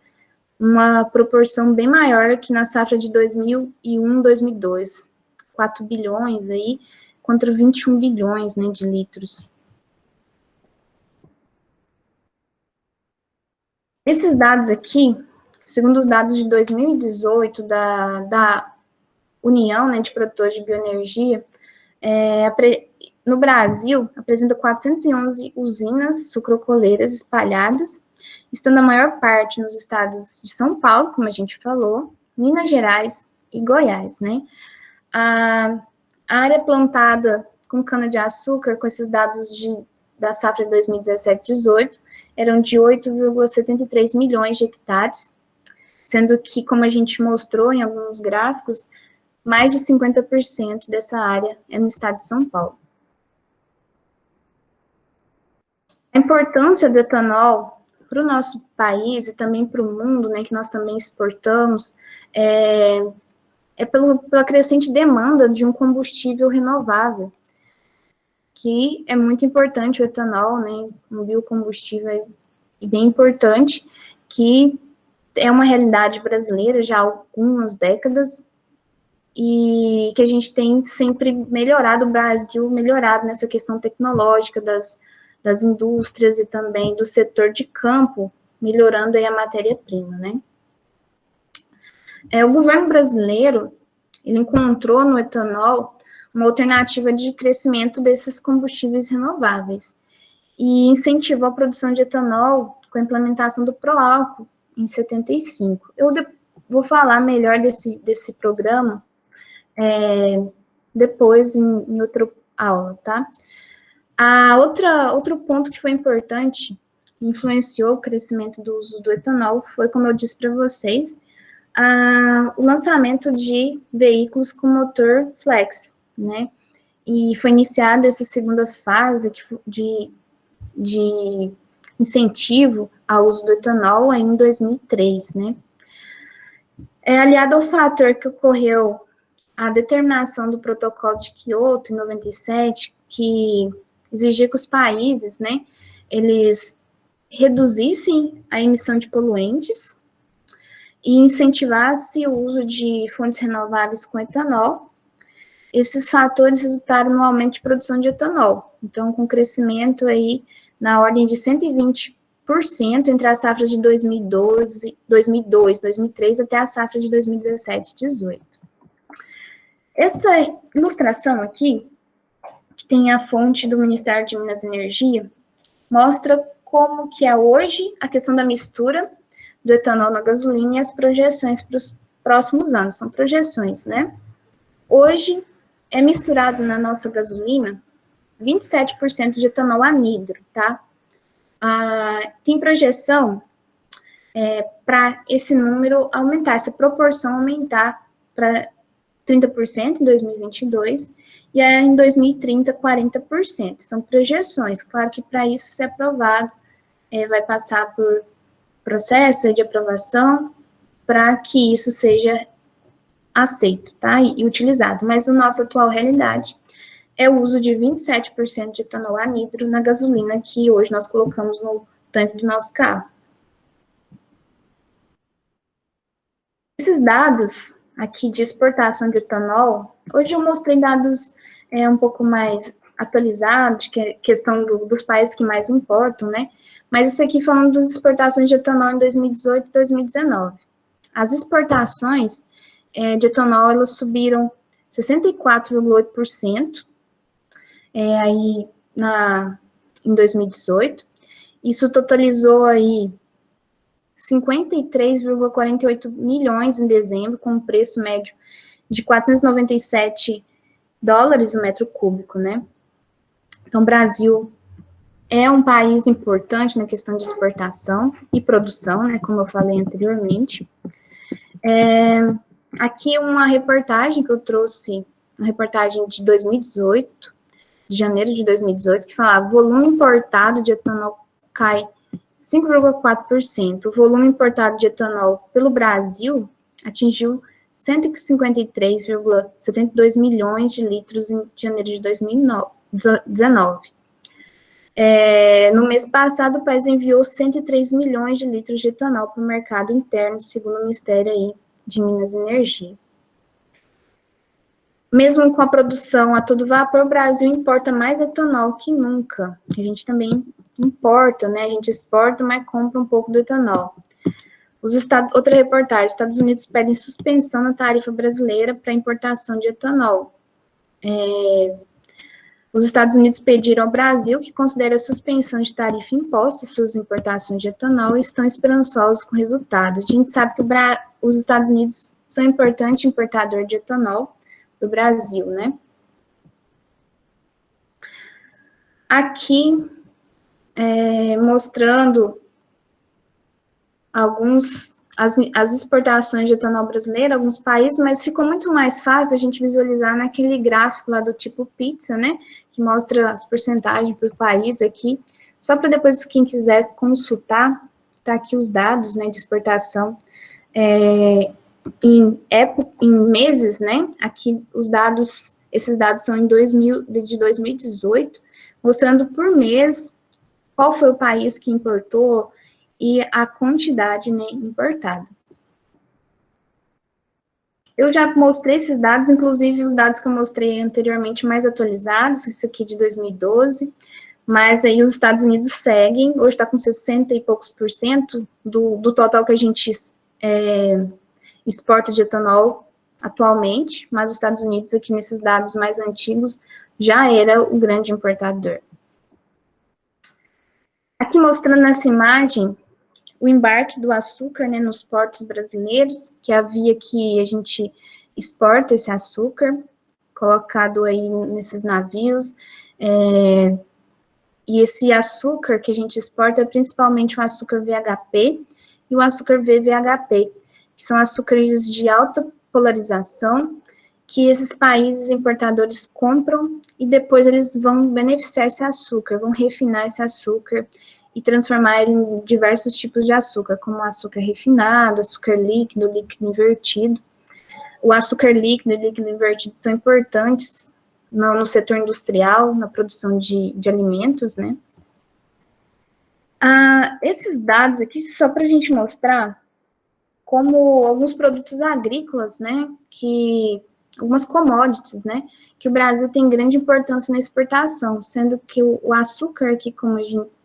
uma proporção bem maior que na safra de 2001, 2002, 4 bilhões aí, contra 21 bilhões, né, de litros. Esses dados aqui, segundo os dados de 2018 da União, né, de Produtores de Bioenergia, no Brasil, apresenta 411 usinas sucrocoleiras espalhadas, estando a maior parte nos estados de São Paulo, como a gente falou, Minas Gerais e Goiás, né? A área plantada com cana-de-açúcar, com esses dados da safra de 2017-18, eram de 8,73 milhões de hectares, sendo que, como a gente mostrou em alguns gráficos, mais de 50% dessa área é no estado de São Paulo. A importância do etanol para o nosso país e também para o mundo, né, que nós também exportamos, pela crescente demanda de um combustível renovável, que é muito importante o etanol, né, um biocombustível bem importante, que é uma realidade brasileira já há algumas décadas, e que a gente tem sempre melhorado, o Brasil melhorado nessa questão tecnológica das indústrias e também do setor de campo, melhorando aí a matéria-prima, né? O governo brasileiro, ele encontrou no etanol uma alternativa de crescimento desses combustíveis renováveis e incentivou a produção de etanol com a implementação do Proálcool em 75. Eu vou falar melhor desse programa depois em outra aula, tá? Outro ponto que foi importante, que influenciou o crescimento do uso do etanol, foi, como eu disse para vocês, o lançamento de veículos com motor flex, né? E foi iniciada essa segunda fase de incentivo ao uso do etanol em 2003, né? Aliado ao fator que ocorreu a determinação do protocolo de Kyoto em 97, que exigia que os países, né, eles reduzissem a emissão de poluentes e incentivassem o uso de fontes renováveis com etanol. Esses fatores resultaram no aumento de produção de etanol. Então, com o crescimento aí na ordem de 120% entre as safras de 2002, 2003 até a safra de 2017 e 2018. Essa ilustração aqui, que tem a fonte do Ministério de Minas e Energia, mostra como que é hoje a questão da mistura do etanol na gasolina e as projeções para os próximos anos. São projeções, né? Hoje é misturado na nossa gasolina 27% de etanol anidro, tá? Tem projeção para esse número aumentar, essa proporção aumentar para 30% em 2022 e aí, em 2030, 40%. São projeções. Claro que para isso ser aprovado, vai passar por processo de aprovação para que isso seja aceito, tá? E utilizado. Mas a nossa atual realidade é o uso de 27% de etanol anidro na gasolina que hoje nós colocamos no tanque do nosso carro. Esses dados aqui de exportação de etanol, hoje eu mostrei dados um pouco mais atualizados, que é questão dos países que mais importam, né? Mas isso aqui falando das exportações de etanol em 2018 e 2019. As exportações de etanol, elas subiram 64,8%, aí em 2018. Isso totalizou aí 53,48 milhões em dezembro, com um preço médio de 497 dólares o metro cúbico, né? Então, o Brasil é um país importante na questão de exportação e produção, né, como eu falei anteriormente. Aqui uma reportagem que eu trouxe, uma reportagem de 2018, de janeiro de 2018, que falava: volume importado de etanol cai 5,4%. O volume importado de etanol pelo Brasil atingiu 153,72 milhões de litros em janeiro de 2019. No mês passado, o país enviou 103 milhões de litros de etanol para o mercado interno, segundo o Ministério aí de Minas e Energia. Mesmo com a produção a todo vapor, o Brasil importa mais etanol que nunca. A gente também importa, né? A gente exporta, mas compra um pouco do etanol. Outra reportagem: Estados Unidos pedem suspensão na tarifa brasileira para importação de etanol. Os Estados Unidos pediram ao Brasil que considere a suspensão de tarifa imposta em suas importações de etanol e estão esperançosos com o resultado. A gente sabe que os Estados Unidos são um importante importador de etanol do Brasil, né? Aqui, mostrando as exportações de etanol brasileiro, alguns países, mas ficou muito mais fácil a gente visualizar naquele gráfico lá do tipo pizza, né, que mostra as porcentagens por país aqui, só para depois quem quiser consultar, tá aqui os dados, né, de exportação em meses, né, aqui esses dados são de 2018, mostrando por mês qual foi o país que importou e a quantidade, né, importada. Eu já mostrei esses dados, inclusive os dados que eu mostrei anteriormente mais atualizados, esse aqui de 2012, mas aí os Estados Unidos seguem, hoje está com 60 e poucos por cento do total que a gente exporta de etanol atualmente, mas os Estados Unidos, aqui nesses dados mais antigos, já era o grande importador. Aqui mostrando essa imagem, o embarque do açúcar, né, nos portos brasileiros, que é a via que a gente exporta esse açúcar, colocado aí nesses navios, e esse açúcar que a gente exporta é principalmente o açúcar VHP e o açúcar VVHP, que são açúcares de alta polarização, que esses países importadores compram e depois eles vão beneficiar esse açúcar, vão refinar esse açúcar e transformar ele em diversos tipos de açúcar, como açúcar refinado, açúcar líquido, líquido invertido. O açúcar líquido e líquido invertido são importantes no setor industrial, na produção de alimentos, né? Esses dados aqui, só para a gente mostrar como alguns produtos agrícolas, né, algumas commodities, né, que o Brasil tem grande importância na exportação, sendo que o açúcar aqui, como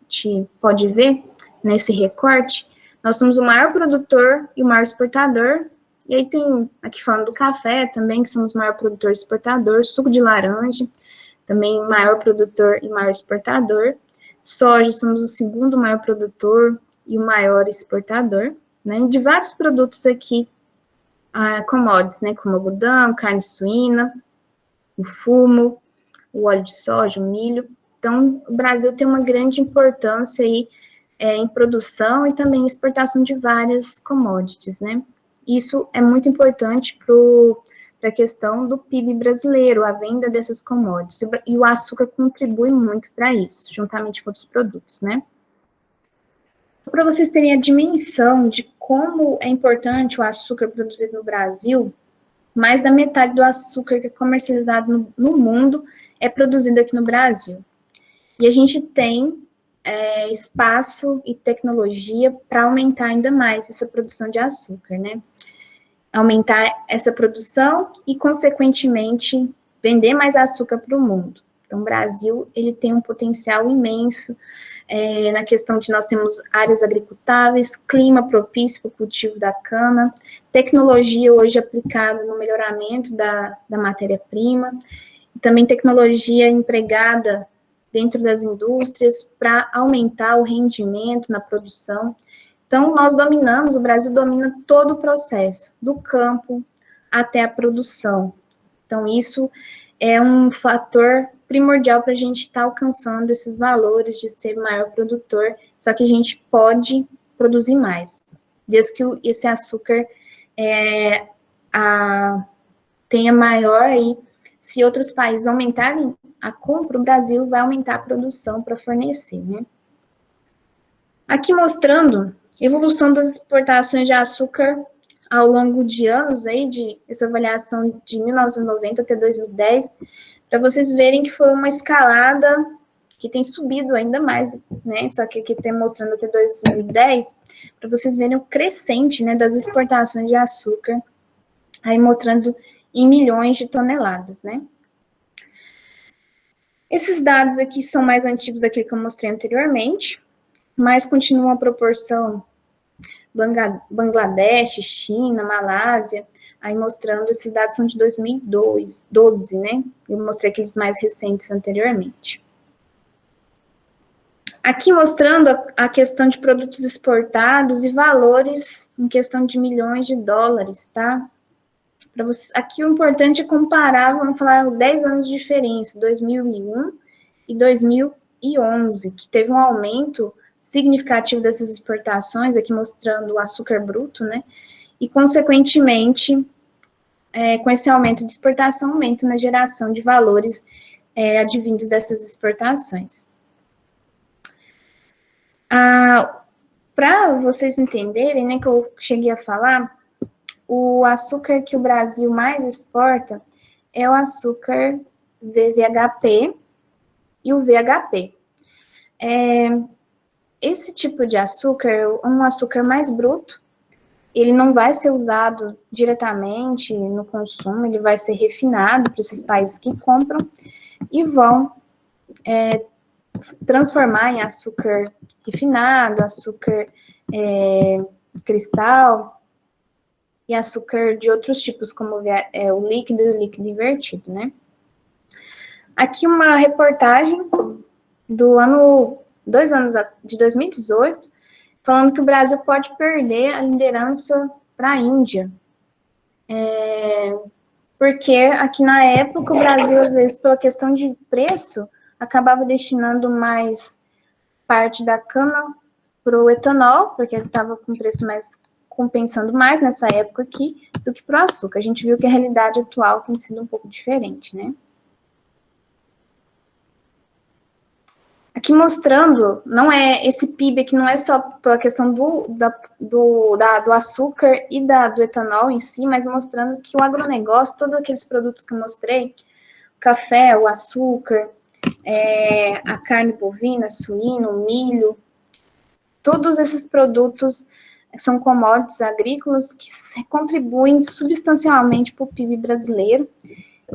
gente pode ver nesse recorte, nós somos o maior produtor e o maior exportador. E aí tem, aqui falando do café também, que somos o maior produtor e exportador, suco de laranja, também o maior produtor e maior exportador. Soja, somos o segundo maior produtor e o maior exportador, né? De vários produtos aqui, commodities, né? Como algodão, carne suína, o fumo, o óleo de soja, o milho. Então, o Brasil tem uma grande importância aí em produção e também exportação de várias commodities, né? Isso é muito importante para a questão do PIB brasileiro, a venda dessas commodities. E o açúcar contribui muito para isso, juntamente com outros produtos, né? Para vocês terem a dimensão de como é importante o açúcar produzido no Brasil, mais da metade do açúcar que é comercializado no mundo é produzido aqui no Brasil. E a gente tem espaço e tecnologia para aumentar ainda mais essa produção de açúcar, né? Aumentar essa produção e, consequentemente, vender mais açúcar para o mundo. Então, o Brasil, ele tem um potencial imenso na questão de nós temos áreas agricultáveis, clima propício para o cultivo da cana, tecnologia hoje aplicada no melhoramento da matéria-prima, e também tecnologia empregada dentro das indústrias para aumentar o rendimento na produção. Então, nós dominamos, o Brasil domina todo o processo, do campo até a produção. Então, isso é um fator primordial para a gente estar alcançando esses valores de ser maior produtor, só que a gente pode produzir mais, desde que esse açúcar tenha maior aí. Se outros países aumentarem a compra, o Brasil vai aumentar a produção para fornecer, né? Aqui mostrando a evolução das exportações de açúcar ao longo de anos, aí, de essa avaliação de 1990 até 2010, para vocês verem que foi uma escalada que tem subido ainda mais, né? Só que aqui tem mostrando até 2010, para vocês verem o crescente, né, das exportações de açúcar, aí mostrando em milhões de toneladas, né? Esses dados aqui são mais antigos daquele que eu mostrei anteriormente, mas continuam a proporção Bangladesh, China, Malásia, aí mostrando, esses dados são de 2012, né? Eu mostrei aqueles mais recentes anteriormente. Aqui mostrando a questão de produtos exportados e valores em questão de milhões de dólares, tá? Aqui o importante é comparar, vamos falar 10 anos de diferença, 2001 e 2011, que teve um aumento significativo dessas exportações, aqui mostrando o açúcar bruto, né? E, consequentemente, com esse aumento de exportação, aumento na geração de valores advindos dessas exportações. Para vocês entenderem, né, que eu cheguei a falar, o açúcar que o Brasil mais exporta é o açúcar VVHP e o VHP. Esse tipo de açúcar é um açúcar mais bruto, ele não vai ser usado diretamente no consumo, ele vai ser refinado para esses países que compram e vão transformar em açúcar refinado, açúcar cristal e açúcar de outros tipos, como o líquido e o líquido invertido, né? Aqui uma reportagem do ano, de 2018, falando que o Brasil pode perder a liderança para a Índia. Porque aqui na época o Brasil, às vezes, pela questão de preço, acabava destinando mais parte da cana para o etanol, porque estava com preço mais compensando mais nessa época aqui, do que para o açúcar. A gente viu que a realidade atual tem sido um pouco diferente, né? Aqui mostrando, não é esse PIB aqui, não é só pela questão do açúcar e do etanol em si, mas mostrando que o agronegócio, todos aqueles produtos que eu mostrei, o café, o açúcar, a carne bovina, suíno, o milho, todos esses produtos são commodities agrícolas que contribuem substancialmente para o PIB brasileiro,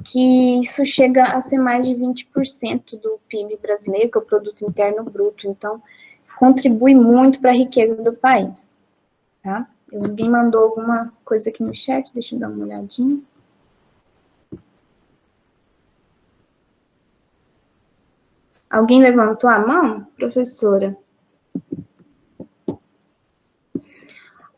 que isso chega a ser mais de 20% do PIB brasileiro, que é o Produto Interno Bruto. Então, contribui muito para a riqueza do país, tá? Alguém mandou alguma coisa aqui no chat, deixa eu dar uma olhadinha. Alguém levantou a mão, professora?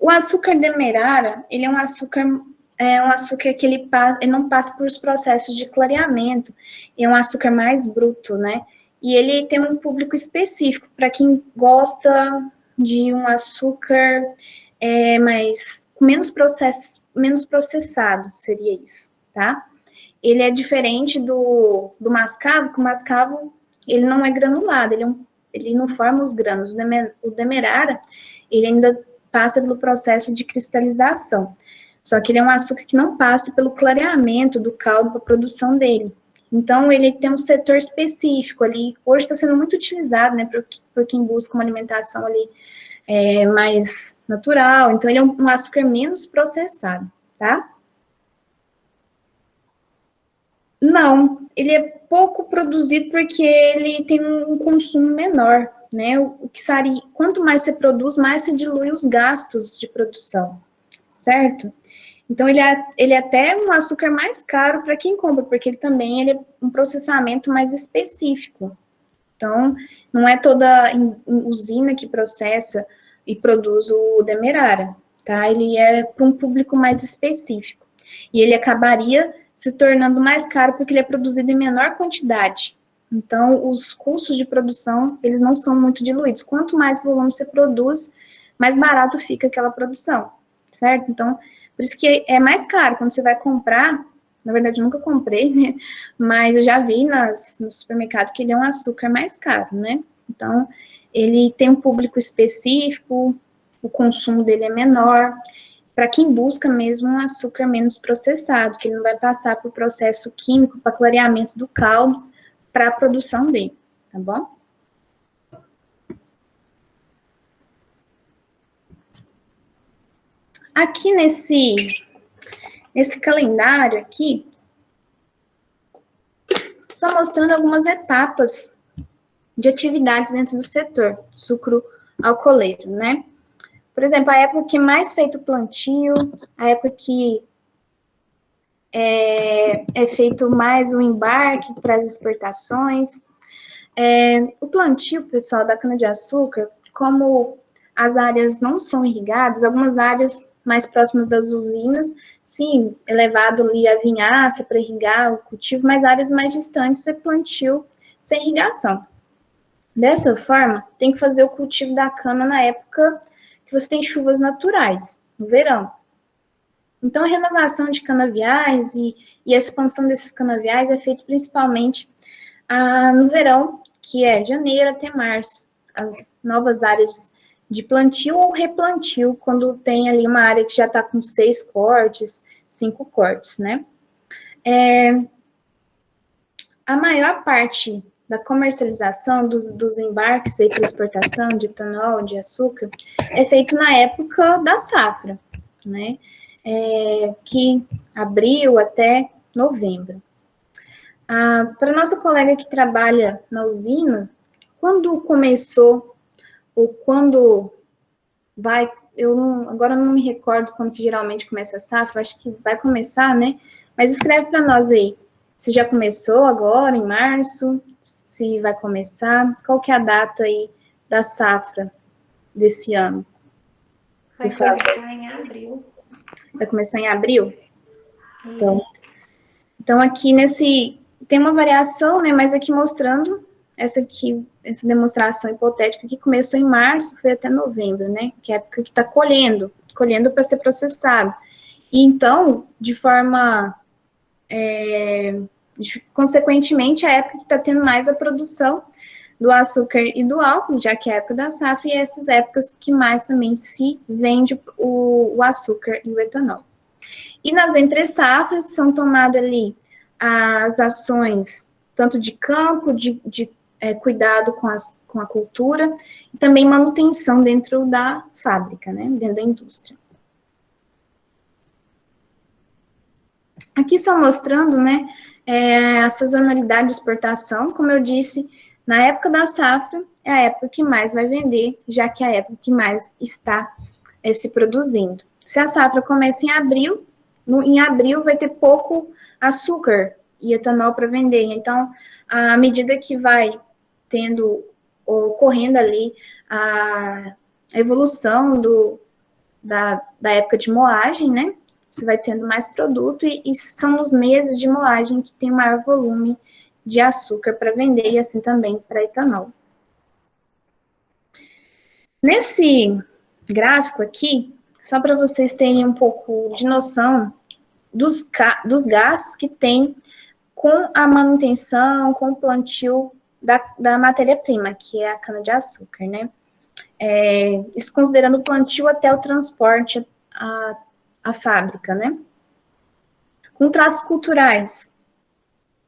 O açúcar demerara, ele é um açúcar que ele não passa por os processos de clareamento, é um açúcar mais bruto, né? E ele tem um público específico para quem gosta de um açúcar mais menos processado, seria isso, tá? Ele é diferente do mascavo, que o mascavo ele não é granulado, ele não forma os grãos. O demerara, ele ainda passa pelo processo de cristalização. Só que ele é um açúcar que não passa pelo clareamento do caldo para a produção dele. Então, ele tem um setor específico ali. Hoje está sendo muito utilizado, né, por quem busca uma alimentação ali mais natural. Então, ele é um açúcar menos processado, tá? Não, ele é pouco produzido porque ele tem um consumo menor, né? O que seria, quanto mais você produz, mais você dilui os gastos de produção, certo? Então, ele é até um açúcar mais caro para quem compra, porque ele é um processamento mais específico. Então, não é toda usina que processa e produz o demerara, tá? Ele é para um público mais específico. E ele acabaria se tornando mais caro porque ele é produzido em menor quantidade. Então, os custos de produção, eles não são muito diluídos. Quanto mais volume você produz, mais barato fica aquela produção, certo? Então, por isso que é mais caro. Quando você vai comprar, na verdade, eu nunca comprei, né? Mas eu já vi no supermercado que ele é um açúcar mais caro, né? Então, ele tem um público específico, o consumo dele é menor, para quem busca mesmo um açúcar menos processado, que ele não vai passar por processo químico para clareamento do caldo para a produção dele, tá bom? Aqui nesse calendário aqui, só mostrando algumas etapas de atividades dentro do setor sucro-alcooleiro, né? Por exemplo, a época que mais feito plantio, a época que é feito mais o embarque para as exportações. O plantio, pessoal, da cana-de-açúcar, como as áreas não são irrigadas, algumas áreas mais próximas das usinas, sim, é levado ali a vinhaça para irrigar o cultivo, mas áreas mais distantes é plantio sem irrigação. Dessa forma, tem que fazer o cultivo da cana na época que você tem chuvas naturais, no verão. Então, a renovação de canaviais e a expansão desses canaviais é feita principalmente no verão, que é janeiro até março. As novas áreas de plantio ou replantio, quando tem ali uma área que já está com 6 cortes, 5 cortes, né? A maior parte da comercialização dos embarques para exportação de etanol, de açúcar, é feito na época da safra, né? Que abril até novembro. Para nossa colega que trabalha na usina, quando começou ou quando vai, agora não me recordo quando que geralmente começa a safra, acho que vai começar, né? Mas escreve para nós aí, se já começou agora, em março, se vai começar, qual que é a data aí da safra desse ano? Vai começar em abril. Vai começar em abril? Então aqui tem uma variação, né, mas aqui mostrando essa demonstração hipotética que começou em março, foi até novembro, né, que é a época que está colhendo para ser processado. E então, consequentemente, a época que está tendo mais a produção do açúcar e do álcool, já que é a época da safra, e essas épocas que mais também se vende o açúcar e o etanol. E nas entre-safras são tomadas ali as ações, tanto de campo, de cuidado com a cultura, e também manutenção dentro da fábrica, né, dentro da indústria. Aqui só mostrando, né, a sazonalidade de exportação, como eu disse, Na época da safra, é a época que mais vai vender, já que é a época que mais está se produzindo. Se a safra começa em abril, em abril vai ter pouco açúcar e etanol para vender. Então, à medida que vai tendo, ocorrendo ali a evolução da época de moagem, né? Você vai tendo mais produto e são os meses de moagem que tem maior volume de açúcar para vender e assim também para etanol. Nesse gráfico aqui, só para vocês terem um pouco de noção dos gastos que tem com a manutenção, com o plantio da matéria-prima, que é a cana-de-açúcar, né? Isso considerando o plantio até o transporte à fábrica, né? Contratos culturais,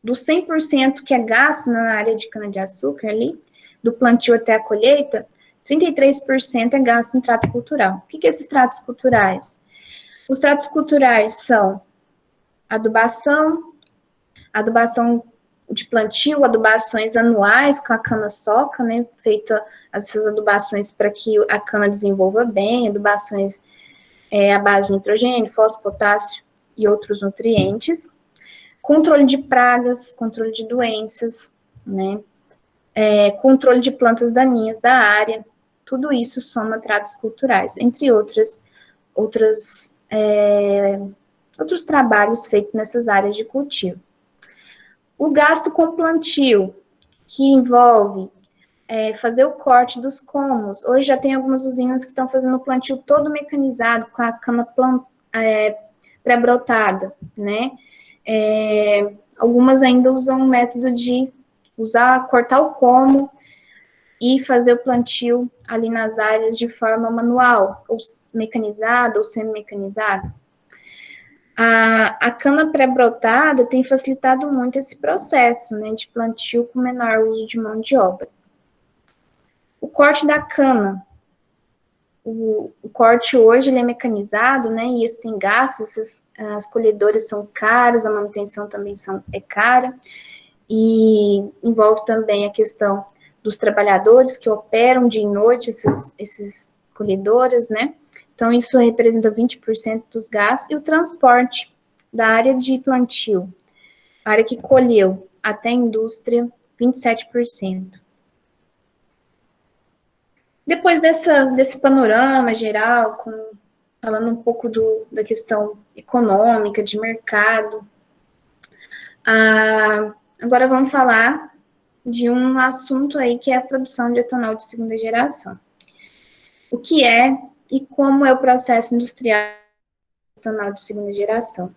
do 100% que é gasto na área de cana-de-açúcar ali, do plantio até a colheita, 33% é gasto em trato cultural. O que é esses tratos culturais? Os tratos culturais são adubação de plantio, adubações anuais com a cana-soca, né, feita essas adubações para que a cana desenvolva bem, adubações à base de nitrogênio, fósforo, potássio e outros nutrientes. Controle de pragas, controle de doenças, né, controle de plantas daninhas da área, tudo isso soma tratos culturais, entre outros trabalhos feitos nessas áreas de cultivo. O gasto com plantio, que envolve fazer o corte dos colmos. Hoje já tem algumas usinas que estão fazendo o plantio todo mecanizado, com a cana pré-brotada, né? Algumas ainda usam o método de cortar o colmo e fazer o plantio ali nas áreas de forma manual, ou mecanizada, ou semi-mecanizada. A cana pré-brotada tem facilitado muito esse processo, né, de plantio com menor uso de mão de obra. O corte da cana. O corte hoje ele é mecanizado, né, e isso tem gastos, as colhedoras são caras, a manutenção também é cara, e envolve também a questão dos trabalhadores que operam dia e noite esses colhedoras, né, então isso representa 20% dos gastos, e o transporte da área de plantio, a área que colheu, até a indústria, 27%. Depois desse panorama geral, falando um pouco da questão econômica, de mercado, agora vamos falar de um assunto aí que é a produção de etanol de segunda geração. O que é e como é o processo industrial do etanol de segunda geração?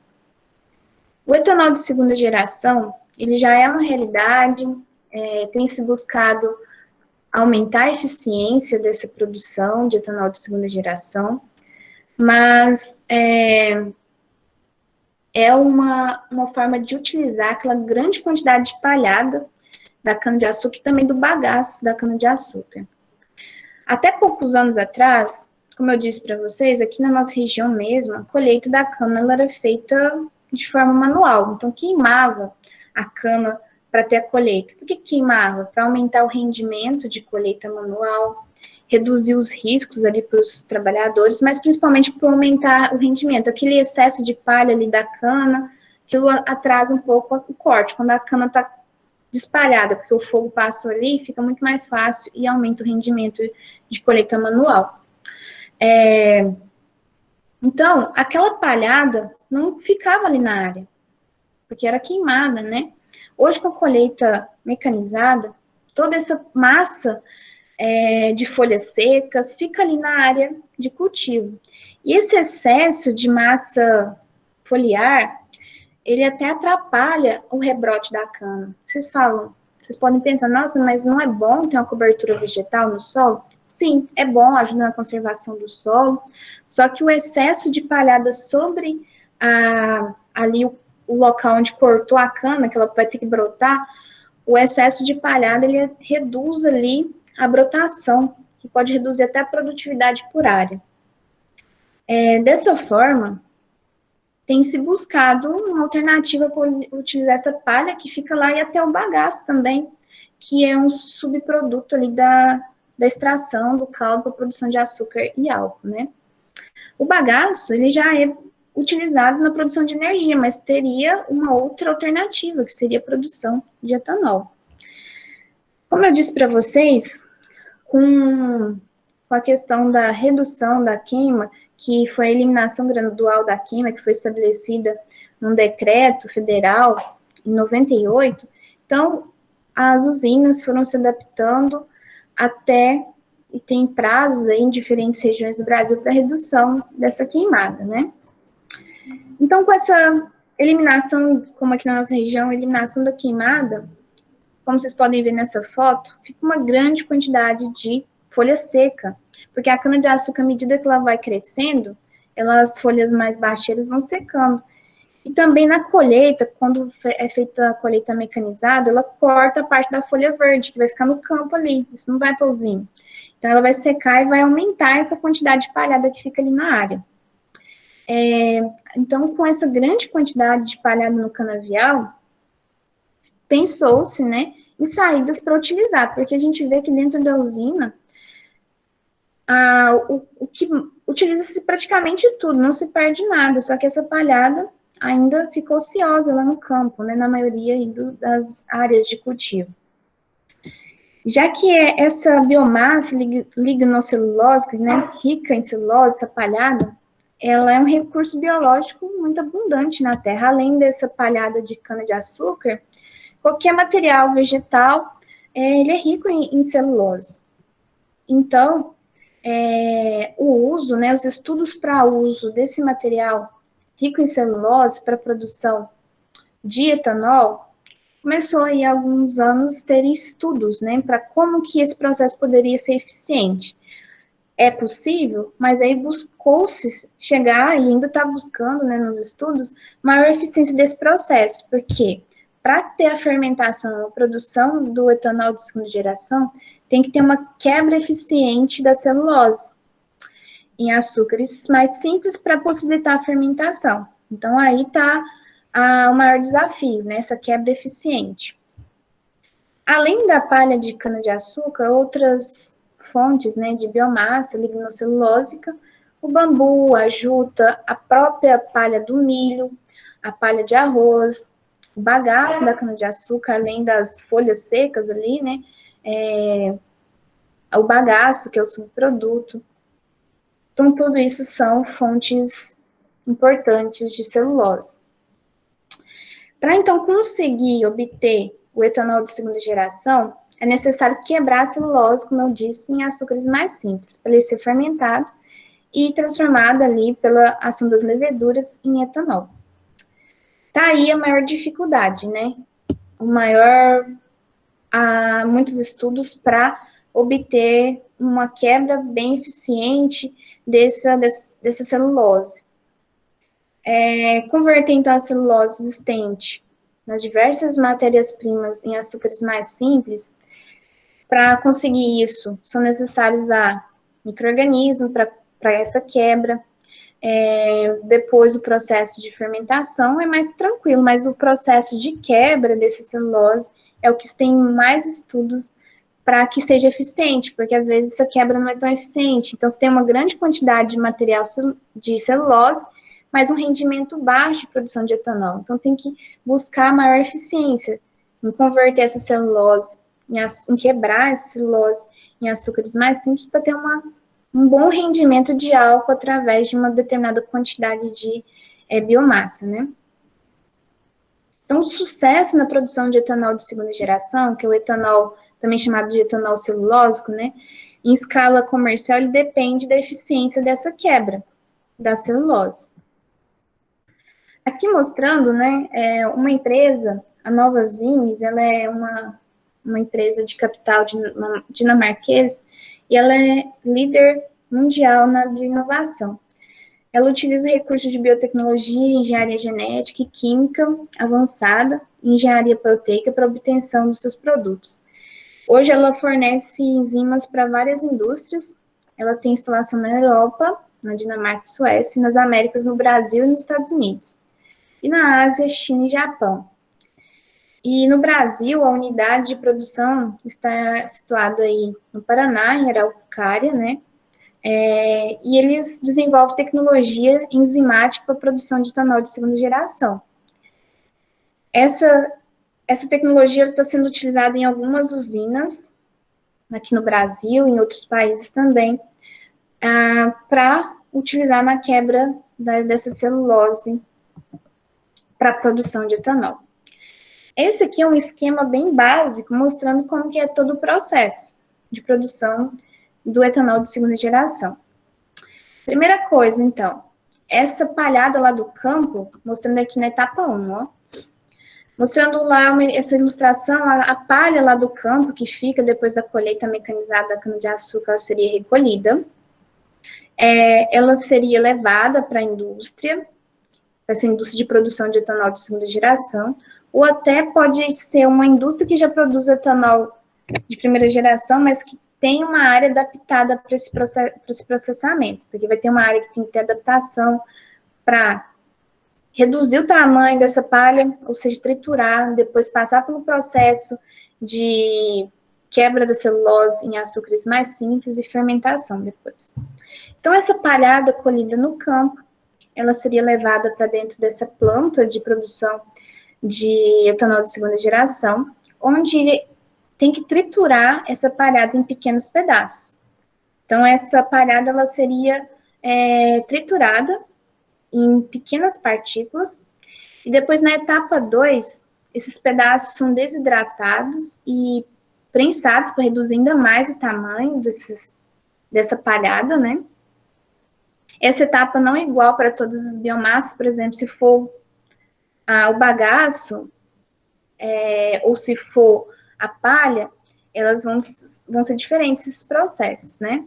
O etanol de segunda geração, ele já é uma realidade, tem se buscado aumentar a eficiência dessa produção de etanol de segunda geração, mas é uma forma de utilizar aquela grande quantidade de palhada da cana-de-açúcar e também do bagaço da cana-de-açúcar. Até poucos anos atrás, como eu disse para vocês, aqui na nossa região mesmo, a colheita da cana ela era feita de forma manual, então queimava a cana para ter a colheita. Por que queimava? Para aumentar o rendimento de colheita manual, reduzir os riscos ali para os trabalhadores, mas principalmente para aumentar o rendimento. Aquele excesso de palha ali da cana, aquilo atrasa um pouco o corte. Quando a cana está espalhada, porque o fogo passa ali, fica muito mais fácil e aumenta o rendimento de colheita manual. Então, aquela palhada não ficava ali na área, porque era queimada, né? Hoje, com a colheita mecanizada, toda essa massa de folhas secas fica ali na área de cultivo. E esse excesso de massa foliar, ele até atrapalha o rebrote da cana. Vocês podem pensar, nossa, mas não é bom ter uma cobertura vegetal no solo? Sim, é bom, ajuda na conservação do solo, só que o excesso de palhada sobre ali o local onde cortou a cana, que ela vai ter que brotar, o excesso de palhada, ele reduz ali a brotação, que pode reduzir até a produtividade por área. Dessa forma, tem se buscado uma alternativa para utilizar essa palha que fica lá e até o bagaço também, que é um subproduto ali da extração do caldo para a produção de açúcar e álcool, né? O bagaço, ele já é utilizado na produção de energia, mas teria uma outra alternativa, que seria a produção de etanol. Como eu disse para vocês, com a questão da redução da queima, que foi a eliminação gradual da queima, que foi estabelecida num decreto federal em 98, então as usinas foram se adaptando até, e tem prazos aí em diferentes regiões do Brasil para redução dessa queimada, né? Então, com essa eliminação, como aqui na nossa região, eliminação da queimada, como vocês podem ver nessa foto, fica uma grande quantidade de folha seca, porque a cana-de-açúcar, à medida que ela vai crescendo, as folhas mais baixas vão secando. E também na colheita, quando é feita a colheita mecanizada, ela corta a parte da folha verde, que vai ficar no campo ali, isso não vai para a usina. Então, ela vai secar e vai aumentar essa quantidade de palhada que fica ali na área. Então, com essa grande quantidade de palhada no canavial, pensou-se, né, em saídas para utilizar, porque a gente vê que dentro da usina, o que utiliza-se praticamente tudo, não se perde nada, só que essa palhada ainda ficou ociosa lá no campo, né, na maioria das áreas de cultivo. Já que essa biomassa lignocelulose, né, rica em celulose, essa palhada, ela é um recurso biológico muito abundante na Terra. Além dessa palhada de cana-de-açúcar, qualquer material vegetal, ele é rico em celulose. Então, o uso, né, os estudos para uso desse material rico em celulose para produção de etanol, começou aí há alguns anos ter estudos, né, para como que esse processo poderia ser eficiente. É possível, mas aí buscou-se chegar, e ainda está buscando, né, nos estudos, maior eficiência desse processo, porque para ter a fermentação, a produção do etanol de segunda geração, tem que ter uma quebra eficiente da celulose em açúcares mais simples para possibilitar a fermentação. Então, aí está o maior desafio, né, essa quebra eficiente. Além da palha de cana-de-açúcar, outras fontes, né, de biomassa lignocelulósica, o bambu, a juta, a própria palha do milho, a palha de arroz, o bagaço da cana-de-açúcar, além das folhas secas ali, né, o bagaço, que é o subproduto. Então, tudo isso são fontes importantes de celulose. Para, então, conseguir obter o etanol de segunda geração, é necessário quebrar a celulose, como eu disse, em açúcares mais simples, para ele ser fermentado e transformado ali pela ação das leveduras em etanol. Tá aí a maior dificuldade, né? Há muitos estudos para obter uma quebra bem eficiente dessa celulose. Converter, então, a celulose existente nas diversas matérias-primas em açúcares mais simples, para conseguir isso, são necessários micro-organismos para essa quebra. Depois, o processo de fermentação é mais tranquilo, mas o processo de quebra dessa celulose é o que tem mais estudos para que seja eficiente, porque às vezes essa quebra não é tão eficiente. Então, você tem uma grande quantidade de material de celulose, mas um rendimento baixo de produção de etanol. Então, tem que buscar maior eficiência em converter essa celulose, em quebrar essa celulose em açúcares mais simples para ter um bom rendimento de álcool através de uma determinada quantidade de biomassa, né? Então, o sucesso na produção de etanol de segunda geração, que é o etanol também chamado de etanol celulósico, né? Em escala comercial, ele depende da eficiência dessa quebra da celulose. Aqui mostrando, né, uma empresa, a Nova Zimes, ela é uma empresa de capital dinamarquês e ela é líder mundial na bioinovação. Ela utiliza recursos de biotecnologia, engenharia genética e química avançada e engenharia proteica para a obtenção dos seus produtos. Hoje ela fornece enzimas para várias indústrias. Ela tem instalação na Europa, na Dinamarca e Suécia, nas Américas, no Brasil e nos Estados Unidos. E na Ásia, China e Japão. E no Brasil, a unidade de produção está situada aí no Paraná, em Araucária, né? E eles desenvolvem tecnologia enzimática para a produção de etanol de segunda geração. Essa tecnologia está sendo utilizada em algumas usinas, aqui no Brasil, em outros países também, para utilizar na quebra dessa celulose para a produção de etanol. Esse aqui é um esquema bem básico, mostrando como que é todo o processo de produção do etanol de segunda geração. Primeira coisa, então, essa palhada lá do campo, mostrando aqui na etapa 1, ó, mostrando lá essa ilustração, a palha lá do campo, que fica depois da colheita mecanizada da cana-de-açúcar, ela seria recolhida. Ela seria levada para a indústria, para essa indústria de produção de etanol de segunda geração, ou até pode ser uma indústria que já produz etanol de primeira geração, mas que tem uma área adaptada para esse processamento, porque vai ter uma área que tem que ter adaptação para reduzir o tamanho dessa palha, ou seja, triturar, depois passar pelo processo de quebra da celulose em açúcares mais simples e fermentação depois. Então, essa palhada colhida no campo, ela seria levada para dentro dessa planta de produção de etanol de segunda geração, onde tem que triturar essa palhada em pequenos pedaços. Então, essa palhada ela seria triturada em pequenas partículas, e depois, na etapa 2, esses pedaços são desidratados e prensados para reduzir ainda mais o tamanho dessa palhada, né? Essa etapa não é igual para todas as biomassas, por exemplo, se for o bagaço, ou se for a palha, elas vão ser diferentes esses processos, né?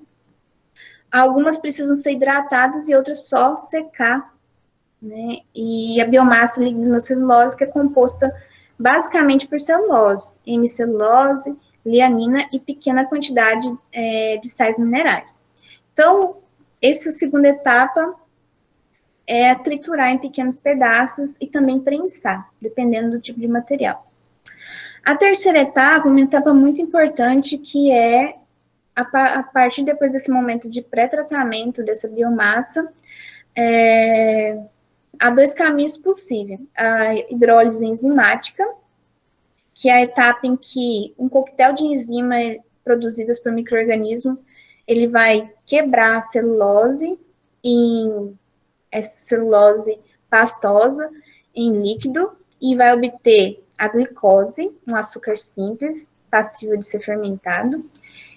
Algumas precisam ser hidratadas e outras só secar, né? E a biomassa lignocelulose que é composta basicamente por celulose, hemicelulose, lianina e pequena quantidade de sais minerais. Então, essa segunda etapa é triturar em pequenos pedaços e também prensar, dependendo do tipo de material. A terceira etapa, uma etapa muito importante, que é a partir depois desse momento de pré-tratamento dessa biomassa, há dois caminhos possíveis. A hidrólise enzimática, que é a etapa em que um coquetel de enzimas produzidas por micro-organismo, ele vai quebrar a celulose em celulose pastosa em líquido e vai obter a glicose, um açúcar simples, passível de ser fermentado.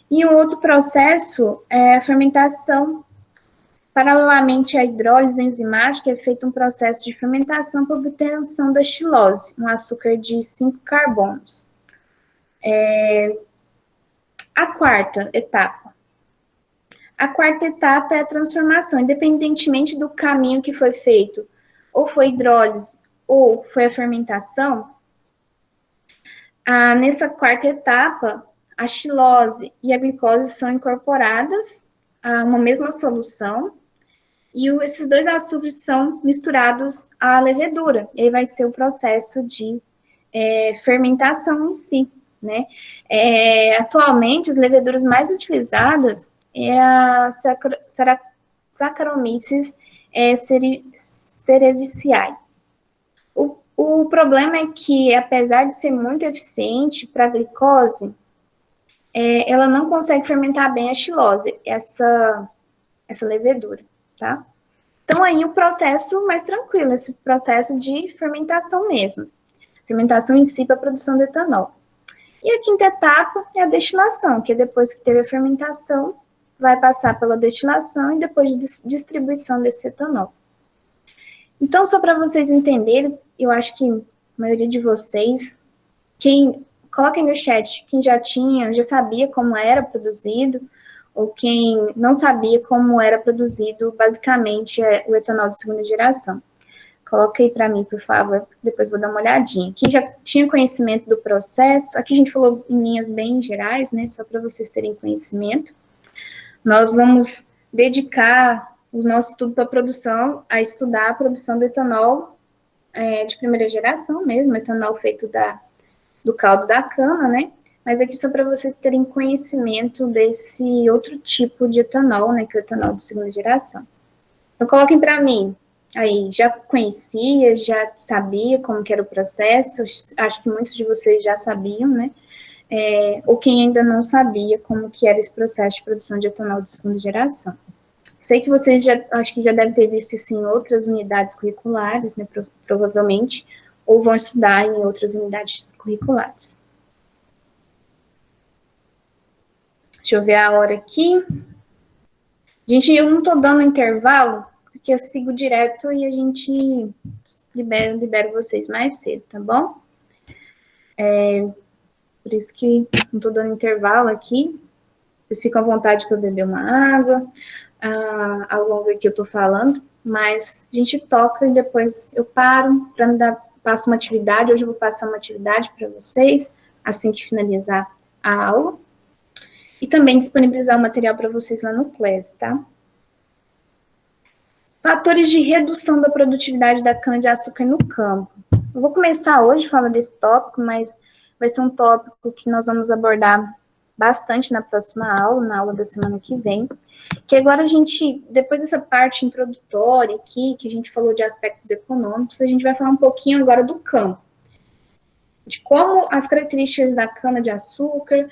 E um outro processo é a fermentação. Paralelamente à hidrólise enzimática, é feito um processo de fermentação para obtenção da xilose, um açúcar de 5 carbonos. A quarta etapa. A quarta etapa é a transformação, independentemente do caminho que foi feito, ou foi hidrólise, ou foi a fermentação. Nessa quarta etapa, a xilose e a glicose são incorporadas a uma mesma solução, e esses dois açúcares são misturados à levedura. E aí vai ser o processo de fermentação em si, né? Atualmente, as leveduras mais utilizadas é a Saccharomyces cerevisiae. O problema é que, apesar de ser muito eficiente para a glicose, ela não consegue fermentar bem a xilose, essa levedura, tá? Então, aí o processo mais tranquilo, esse processo de fermentação mesmo. Fermentação em si para a produção do etanol. E a quinta etapa é a destilação, que depois que teve a fermentação, vai passar pela destilação e depois distribuição desse etanol. Então, só para vocês entenderem, eu acho que a maioria de vocês, coloquem no chat quem já sabia como era produzido, ou quem não sabia como era produzido, basicamente, o etanol de segunda geração. Coloca aí para mim, por favor, depois vou dar uma olhadinha. Quem já tinha conhecimento do processo, aqui a gente falou em linhas bem gerais, né, só para vocês terem conhecimento. Nós vamos dedicar o nosso estudo para a produção, a estudar a produção do etanol de primeira geração mesmo, etanol feito da do caldo da cana, né? Mas aqui só para vocês terem conhecimento desse outro tipo de etanol, né? Que é o etanol de segunda geração. Então, coloquem para mim. Aí, já conhecia, já sabia como que era o processo? Acho que muitos de vocês já sabiam, né? Ou quem ainda não sabia como que era esse processo de produção de etanol de segunda geração. Sei que vocês acho que já devem ter visto isso em outras unidades curriculares, né, provavelmente, ou vão estudar em outras unidades curriculares. Deixa eu ver a hora aqui. Gente, eu não estou dando intervalo, porque eu sigo direto e a gente libera vocês mais cedo, tá bom? Por isso que não estou dando intervalo aqui. Vocês ficam à vontade para beber uma água, ao longo que eu estou falando, mas a gente toca e depois eu paro para passo uma atividade. Hoje eu vou passar uma atividade para vocês, assim que finalizar a aula, e também disponibilizar o material para vocês lá no Class, tá? Fatores de redução da produtividade da cana-de-açúcar no campo. Eu vou começar hoje falando desse tópico, mas vai ser um tópico que nós vamos abordar bastante na próxima aula, na aula da semana que vem, que agora a gente, depois dessa parte introdutória aqui, que a gente falou de aspectos econômicos, a gente vai falar um pouquinho agora do campo, de como as características da cana-de-açúcar,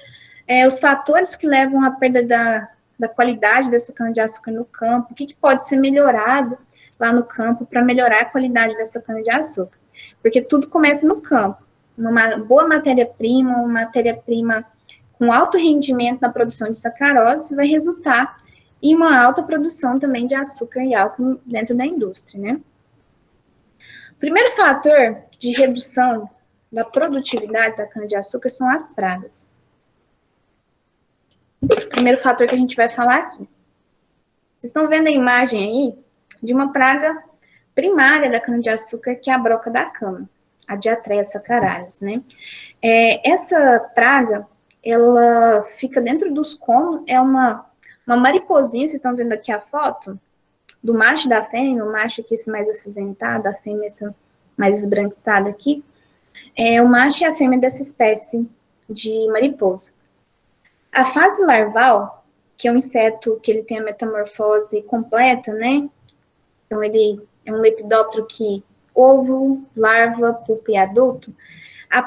os fatores que levam à perda da qualidade dessa cana-de-açúcar no campo, o que pode ser melhorado lá no campo para melhorar a qualidade dessa cana-de-açúcar. Porque tudo começa no campo. Uma boa matéria-prima, uma matéria-prima com alto rendimento na produção de sacarose vai resultar em uma alta produção também de açúcar e álcool dentro da indústria, né? O primeiro fator de redução da produtividade da cana-de-açúcar são as pragas. O primeiro fator que a gente vai falar aqui. Vocês estão vendo a imagem aí de uma praga primária da cana-de-açúcar, que é a broca da cana, a Diatreia saccharias, né? Essa praga, ela fica dentro dos comos, é uma mariposinha, vocês estão vendo aqui a foto, do macho e da fêmea, o macho aqui esse mais acinzentado, a fêmea essa mais esbranquiçada aqui, o macho e a fêmea dessa espécie de mariposa. A fase larval, que é um inseto que ele tem a metamorfose completa, né? Então, ele é um lepidóptero que ovo, larva, pupa e adulto.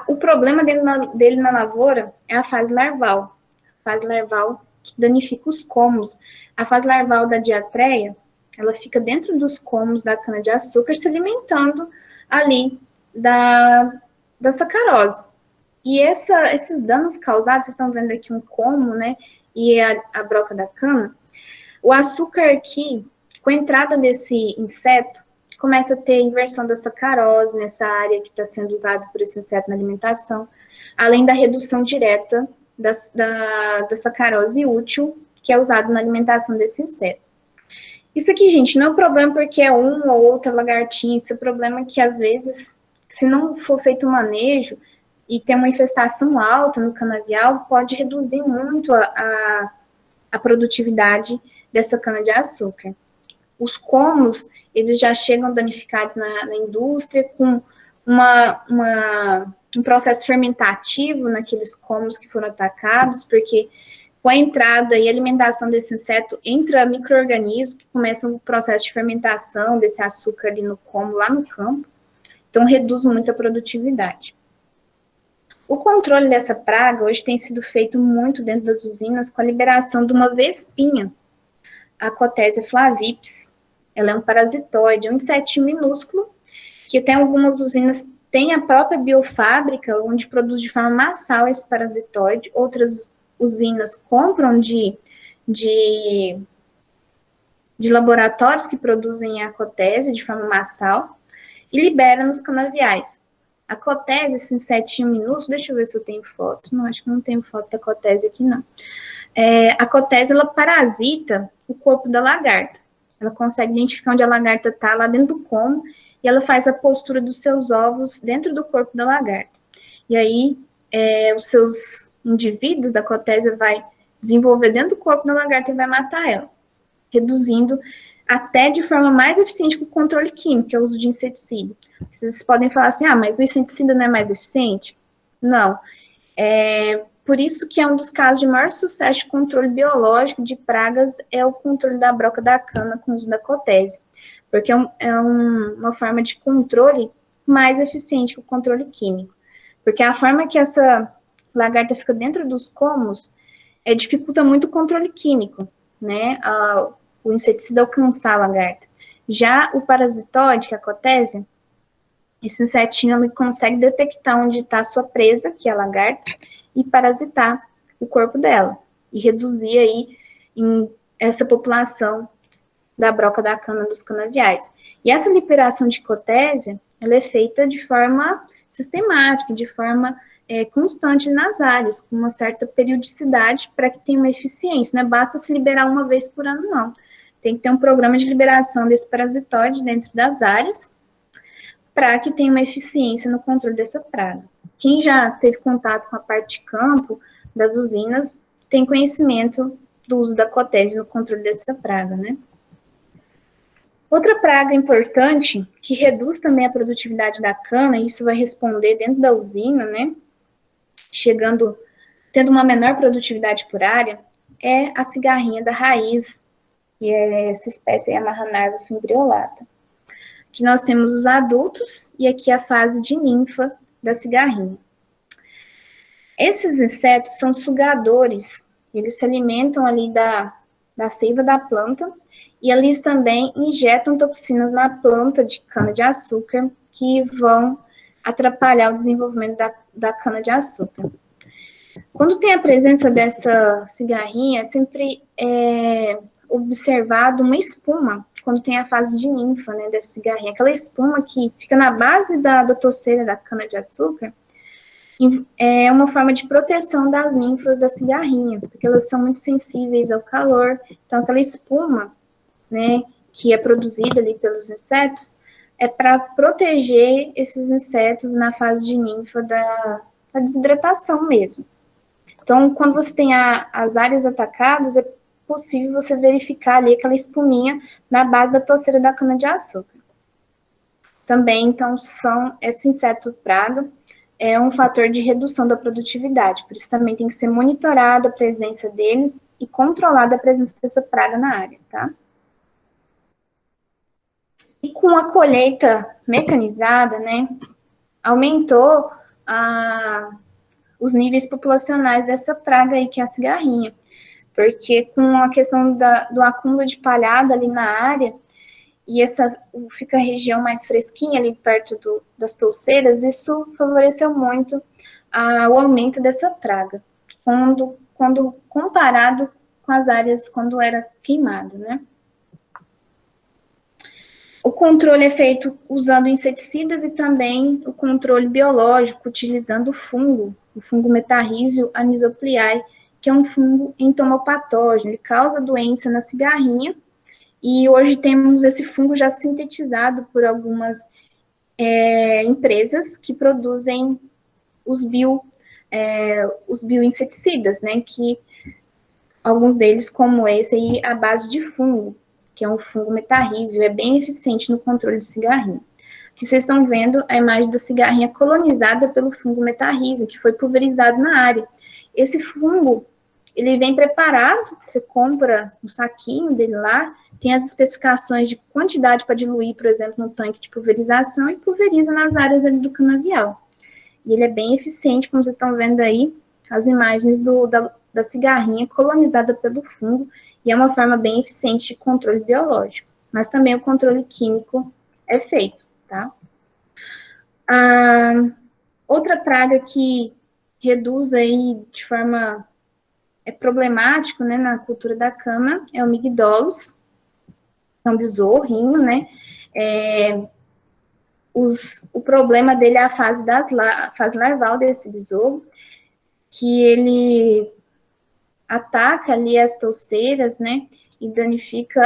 O problema dele na lavoura é a fase larval. A fase larval que danifica os comos. A fase larval da diatreia, ela fica dentro dos comos da cana-de-açúcar, se alimentando ali da sacarose. E esses danos causados, vocês estão vendo aqui um como, né? E a broca da cana. O açúcar aqui, com a entrada desse inseto, começa a ter inversão da sacarose nessa área que está sendo usada por esse inseto na alimentação, além da redução direta da sacarose útil, que é usada na alimentação desse inseto. Isso aqui, gente, não é um problema porque é uma ou outra lagartinha, isso é um problema que, às vezes, se não for feito o manejo e tem uma infestação alta no canavial, pode reduzir muito a produtividade dessa cana-de-açúcar. Os comos, eles já chegam danificados na indústria com um processo fermentativo naqueles comos que foram atacados, porque com a entrada e alimentação desse inseto, entra micro-organismos que começam o processo de fermentação desse açúcar ali no como, lá no campo, então reduz muito a produtividade. O controle dessa praga hoje tem sido feito muito dentro das usinas com a liberação de uma vespinha, a Cotésia flavips. Ela é um parasitóide, é um insetinho minúsculo, que tem algumas usinas, tem a própria biofábrica, onde produz de forma massal esse parasitóide, outras usinas compram de laboratórios que produzem a Cotésia de forma massal e libera nos canaviais. A Cotésia, esse insetinho minúsculo, deixa eu ver se eu tenho foto. Não, acho que não tenho foto da Cotésia aqui, não. A Cotésia, ela parasita o corpo da lagarta. Ela consegue identificar onde a lagarta está, lá dentro do como, e ela faz a postura dos seus ovos dentro do corpo da lagarta. E aí, os seus indivíduos da Cotésia vai desenvolver dentro do corpo da lagarta e vai matar ela, reduzindo até de forma mais eficiente que o controle químico, que é o uso de inseticida. Vocês podem falar assim, mas o inseticida não é mais eficiente? Não. Por isso que é um dos casos de maior sucesso de controle biológico de pragas é o controle da broca da cana com o uso da cotésia, porque uma forma de controle mais eficiente que o controle químico. Porque a forma que essa lagarta fica dentro dos cômodos dificulta muito o controle químico, né? O inseticida alcançar a lagarta. Já o parasitóide, que é a cotésia, esse insetinho ele consegue detectar onde está a sua presa, que é a lagarta, e parasitar o corpo dela. E reduzir aí essa população da broca da cana dos canaviais. E essa liberação de cotésia, ela é feita de forma sistemática, de forma constante nas áreas, com uma certa periodicidade para que tenha uma eficiência. Não é basta se liberar uma vez por ano, não. Tem que ter um programa de liberação desse parasitóide dentro das áreas para que tenha uma eficiência no controle dessa praga. Quem já teve contato com a parte de campo das usinas tem conhecimento do uso da cotésia no controle dessa praga, né? Outra praga importante, que reduz também a produtividade da cana, e isso vai responder dentro da usina, né? Tendo uma menor produtividade por área, é a cigarrinha da raiz, que é essa espécie Amarranarva fimbriolata. Que nós temos os adultos e aqui a fase de ninfa da cigarrinha. Esses insetos são sugadores, eles se alimentam ali da seiva da planta e eles também injetam toxinas na planta de cana-de-açúcar que vão atrapalhar o desenvolvimento da cana-de-açúcar. Quando tem a presença dessa cigarrinha, é sempre observado uma espuma, quando tem a fase de ninfa, né, dessa cigarrinha. Aquela espuma que fica na base da toceira da cana-de-açúcar, é uma forma de proteção das ninfas da cigarrinha, porque elas são muito sensíveis ao calor. Então, aquela espuma, né, que é produzida ali pelos insetos, é para proteger esses insetos na fase de ninfa da desidratação mesmo. Então, quando você tem as áreas atacadas, é possível você verificar ali aquela espuminha na base da toceira da cana-de-açúcar. Também, então, esse inseto praga é um fator de redução da produtividade, por isso também tem que ser monitorada a presença deles e controlada a presença dessa praga na área, tá? E com a colheita mecanizada, né, aumentou os níveis populacionais dessa praga aí, que é a cigarrinha, porque com a questão do acúmulo de palhada ali na área, e fica a região mais fresquinha ali perto das touceiras, isso favoreceu muito o aumento dessa praga, quando comparado com as áreas quando era queimado, né? O controle é feito usando inseticidas e também o controle biológico, utilizando o fungo Metarrhizio anisopliae, que é um fungo entomopatógeno, ele causa doença na cigarrinha, e hoje temos esse fungo já sintetizado por algumas empresas que produzem os bioinseticidas, né, que alguns deles, como esse aí, à base de fungo, que é um fungo Metarrhizio, é bem eficiente no controle de cigarrinha. Aqui vocês estão vendo a imagem da cigarrinha colonizada pelo fungo Metarrhizio, que foi pulverizado na área. Esse fungo, ele vem preparado, você compra um saquinho dele lá, tem as especificações de quantidade para diluir, por exemplo, no tanque de pulverização, e pulveriza nas áreas ali do canavial. E ele é bem eficiente, como vocês estão vendo aí, as imagens da cigarrinha colonizada pelo fungo, e é uma forma bem eficiente de controle biológico. Mas também o controle químico é feito, tá? Outra praga que reduz aí de forma problemática, né, na cultura da cana é o migdolus, é um besourrinho, né? O problema dele é a fase larval desse besouro, que ele ataca ali as touceiras, né, e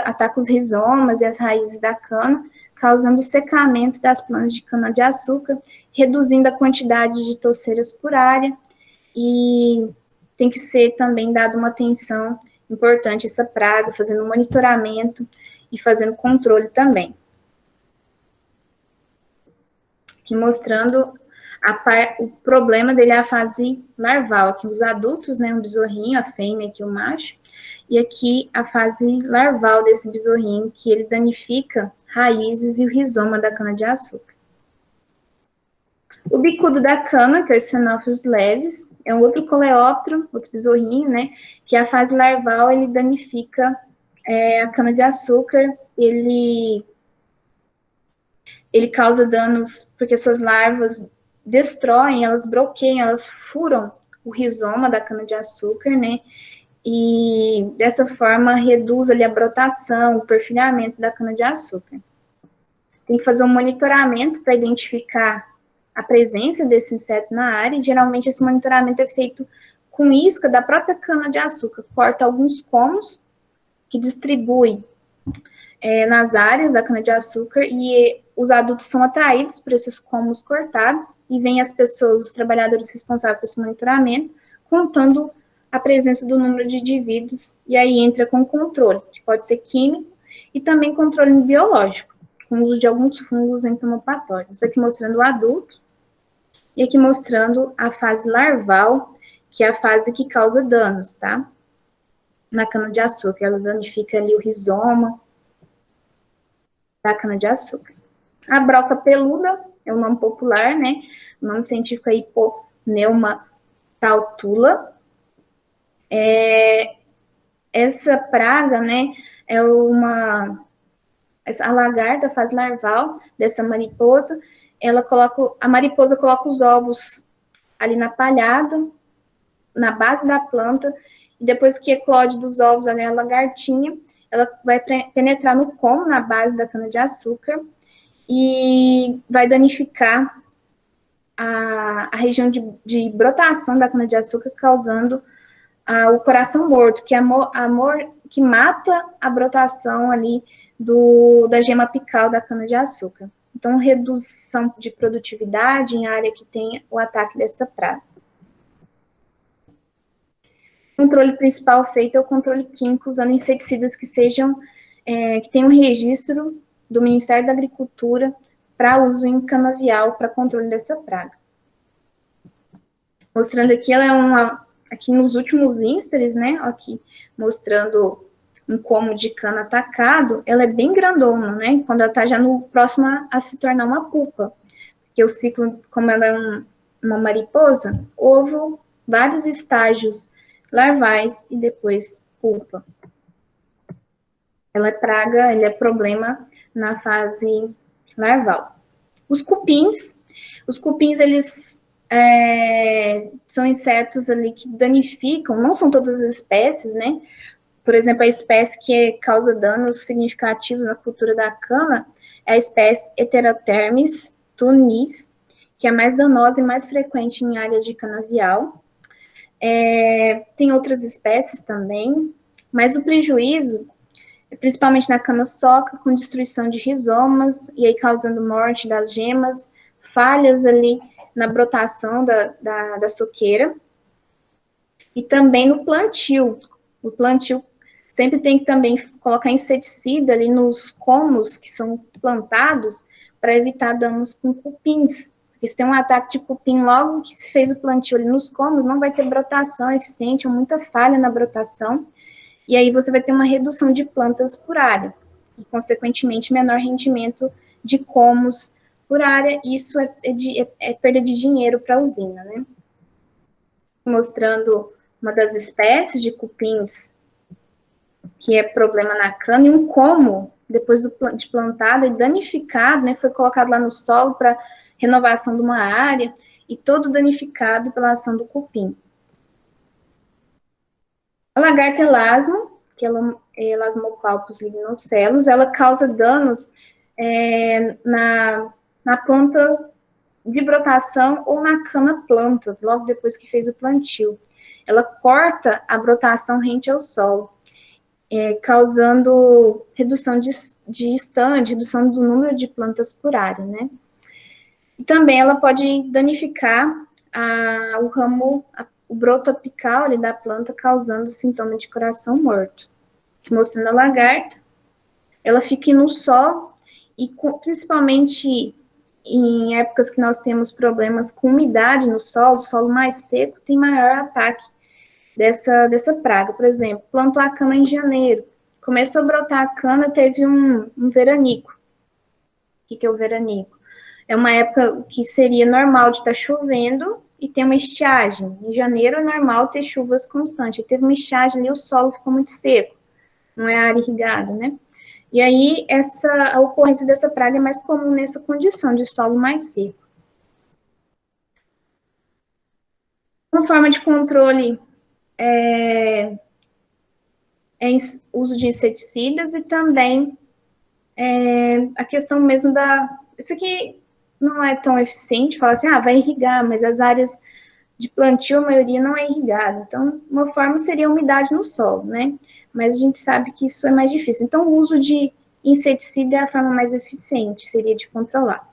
ataca os rizomas e as raízes da cana, causando secamento das plantas de cana-de-açúcar, reduzindo a quantidade de touceiras por área, e tem que ser também dada uma atenção importante a essa praga, fazendo monitoramento e fazendo controle também. Aqui mostrando O problema dele é a fase larval. Aqui os adultos, né, um besorrinho, a fêmea aqui o macho, e aqui a fase larval desse besorrinho, que ele danifica raízes e o rizoma da cana-de-açúcar. O bicudo da cana, que é o Sphenophrys leves, é um outro coleóptero, outro besorrinho, né, que a fase larval ele danifica a cana-de-açúcar, ele causa danos porque suas larvas destroem, elas bloqueiam, elas furam o rizoma da cana-de-açúcar, né? E dessa forma reduz ali a brotação, o perfilhamento da cana-de-açúcar. Tem que fazer um monitoramento para identificar a presença desse inseto na área, e geralmente esse monitoramento é feito com isca da própria cana-de-açúcar. Corta alguns comos que distribui nas áreas da cana-de-açúcar e os adultos são atraídos por esses comos cortados e vêm as pessoas, os trabalhadores responsáveis por esse monitoramento, contando a presença do número de indivíduos, e aí entra com controle, que pode ser químico, e também controle biológico, com o uso de alguns fungos entomopatógenos. Aqui mostrando o adulto, e aqui mostrando a fase larval, que é a fase que causa danos, tá? Na cana-de-açúcar, ela danifica ali o rizoma da cana-de-açúcar. A broca peluda é o nome popular, né? O nome científico é Hiponeuma tautula. Essa praga, né, é a lagarta, a fase larval dessa mariposa. A mariposa coloca os ovos ali na palhada, na base da planta, e depois que eclode dos ovos ali a lagartinha, ela vai penetrar no como, na base da cana-de-açúcar, e vai danificar a região de brotação da cana-de-açúcar, causando o coração morto, que é que mata a brotação ali da gema apical da cana-de-açúcar. Então, redução de produtividade em área que tem o ataque dessa praga. O controle principal feito é o controle químico, usando inseticidas que tenham registro do Ministério da Agricultura para uso em canavial para controle dessa praga. Mostrando aqui, aqui nos últimos ínsteres, né, aqui mostrando um como de cana atacado, ela é bem grandona, né, quando ela está já próxima a se tornar uma pupa, porque o ciclo, como ela é uma mariposa, ovo, vários estágios larvais e depois pupa. Ela é praga, ele é problema na fase larval. Os cupins, eles são insetos ali que danificam, não são todas as espécies, né? Por exemplo, a espécie que causa danos significativos na cultura da cana é a espécie Heterothermes tunis, que é mais danosa e mais frequente em áreas de canavial. Tem outras espécies também, mas o prejuízo principalmente na cana-soca, com destruição de rizomas, e aí causando morte das gemas, falhas ali na brotação da soqueira, e também no plantio. O plantio sempre tem que também colocar inseticida ali nos comos que são plantados, para evitar danos com cupins. Porque se tem um ataque de cupim logo que se fez o plantio ali nos comos, não vai ter brotação eficiente, ou muita falha na brotação, e aí você vai ter uma redução de plantas por área, e, consequentemente, menor rendimento de comos por área, e isso é perda de dinheiro para a usina, né? Mostrando uma das espécies de cupins que é problema na cana, e um como, depois de plantado e danificado, né, foi colocado lá no solo para renovação de uma área, e todo danificado pela ação do cupim. A lagarta elasmo, que é Elasmopalpus lignocelos, ela causa danos na planta de brotação ou na cana-planta, logo depois que fez o plantio. Ela corta a brotação rente ao solo, causando redução de estande, redução do número de plantas por área, né? E também ela pode danificar o ramo, o broto apical ali da planta, causando sintoma de coração morto. Mostrando a lagarta, ela fica no sol e principalmente em épocas que nós temos problemas com umidade no solo mais seco, tem maior ataque dessa praga. Por exemplo, plantou a cana em janeiro, começou a brotar a cana, teve um veranico. O que é o veranico? É uma época que seria normal de estar chovendo e ter uma estiagem. Em janeiro é normal ter chuvas constantes. Teve uma estiagem ali, o solo ficou muito seco, não é área irrigada, né? E aí, a ocorrência dessa praga é mais comum nessa condição de solo mais seco. Uma forma de controle é uso de inseticidas e também a questão mesmo isso aqui não é tão eficiente, falar assim, vai irrigar, mas as áreas de plantio, a maioria não é irrigada. Então, uma forma seria a umidade no solo, né? Mas a gente sabe que isso é mais difícil. Então, o uso de inseticida é a forma mais eficiente, seria de controlar.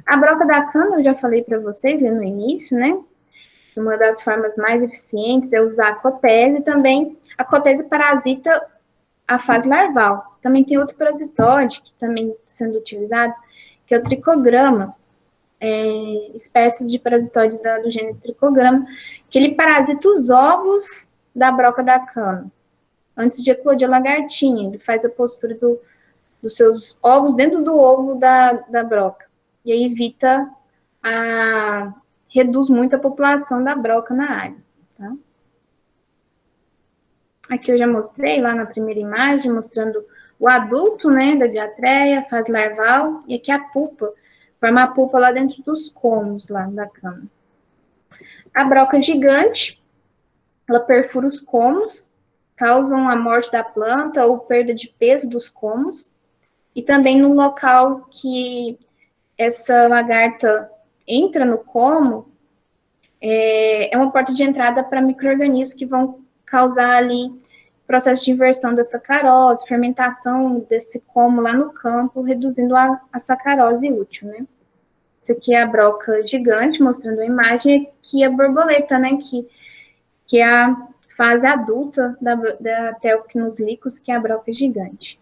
A broca da cana, eu já falei para vocês no início, né? Uma das formas mais eficientes é usar a copese, também a copese parasita a fase larval. Também tem outro parasitóide que também está sendo utilizado, que é o tricograma, espécies de parasitóides do gênero tricograma, que ele parasita os ovos da broca da cana. Antes de eclodir a lagartinha, ele faz a postura dos seus ovos dentro do ovo da broca. E aí reduz muito a população da broca na área. Tá? Aqui eu já mostrei lá na primeira imagem, mostrando o adulto, né, da diatreia, fase larval, e aqui a pupa, forma a pupa lá dentro dos comos lá da cana. A broca gigante, ela perfura os comos, causam a morte da planta ou perda de peso dos comos, e também no local que essa lagarta entra no como, é uma porta de entrada para micro-organismos que vão causar ali processo de inversão da sacarose, fermentação desse como lá no campo, reduzindo a sacarose útil, né? Isso aqui é a broca gigante, mostrando a imagem, aqui a borboleta, né? Que é a fase adulta da Telquinus licus, que é a broca gigante.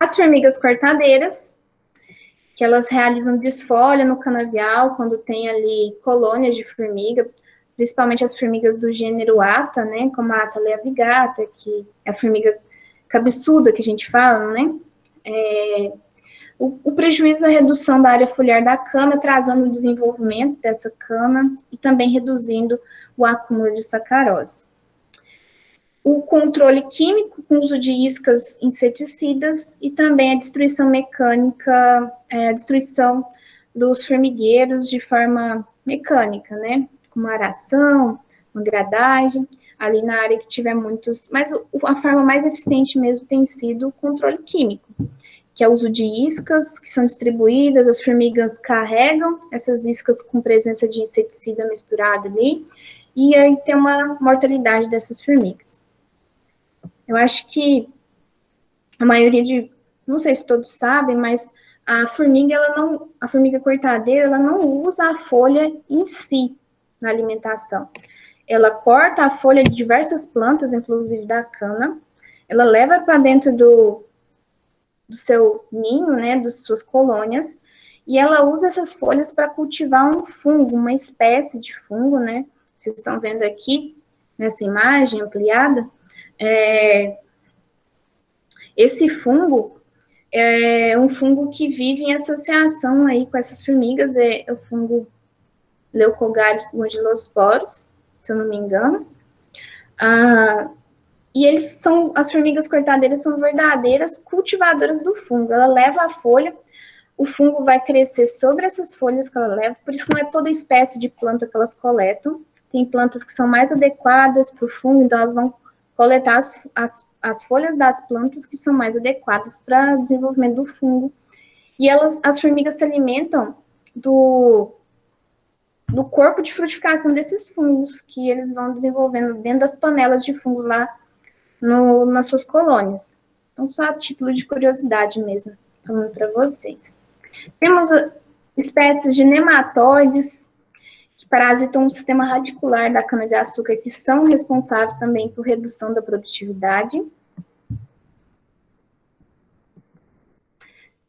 As formigas cortadeiras, que elas realizam desfolha no canavial, quando tem ali colônias de formiga, principalmente as formigas do gênero Ata, né, como a Ata leavigata, que é a formiga cabeçuda que a gente fala, né, o prejuízo é a redução da área foliar da cana, atrasando o desenvolvimento dessa cana e também reduzindo o acúmulo de sacarose. O controle químico com uso de iscas inseticidas e também a destruição mecânica, a destruição dos formigueiros de forma mecânica, né? Com uma aração, uma gradagem, ali na área que tiver muitos... Mas a forma mais eficiente mesmo tem sido o controle químico, que é o uso de iscas que são distribuídas, as formigas carregam essas iscas com presença de inseticida misturado ali, e aí tem uma mortalidade dessas formigas. Eu acho que a maioria não sei se todos sabem, mas a formiga cortadeira, ela não usa a folha em si na alimentação. Ela corta a folha de diversas plantas, inclusive da cana, ela leva para dentro do seu ninho, né, das suas colônias, e ela usa essas folhas para cultivar um fungo, uma espécie de fungo, né? Vocês estão vendo aqui nessa imagem ampliada. Esse fungo é um fungo que vive em associação aí com essas formigas, é o fungo Leucogaris nodulosporus, se eu não me engano. E as formigas cortadeiras são verdadeiras cultivadoras do fungo. Ela leva a folha, o fungo vai crescer sobre essas folhas que ela leva, por isso não é toda espécie de planta que elas coletam. Tem plantas que são mais adequadas para o fungo, então elas vão coletar as folhas das plantas que são mais adequadas para o desenvolvimento do fungo. E as formigas se alimentam do corpo de frutificação desses fungos, que eles vão desenvolvendo dentro das panelas de fungos lá nas suas colônias. Então, só a título de curiosidade mesmo, falando para vocês. Temos espécies de nematóides, que parasitam o sistema radicular da cana-de-açúcar, que são responsáveis também por redução da produtividade.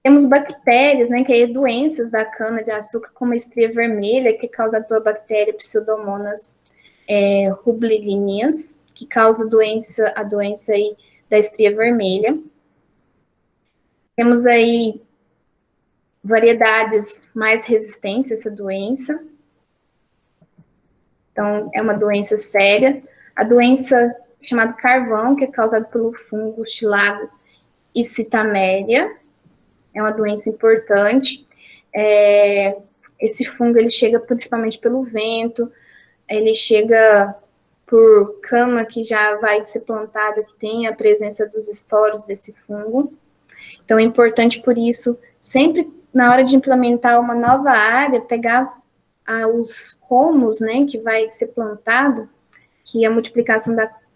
Temos bactérias, né, que é doenças da cana-de-açúcar, como a estria vermelha, que é causada pela bactéria Pseudomonas rubliginians, que causa a doença aí da estria vermelha. Temos aí variedades mais resistentes a essa doença. Então, é uma doença séria. A doença chamada carvão, que é causada pelo fungo Xilago Icitameria, é uma doença importante. Esse fungo, ele chega principalmente pelo vento, ele chega por cana que já vai ser plantada, que tem a presença dos esporos desse fungo. Então, é importante, por isso, sempre na hora de implementar uma nova área, pegar os colmos, né, que vai ser plantado, que a multiplicação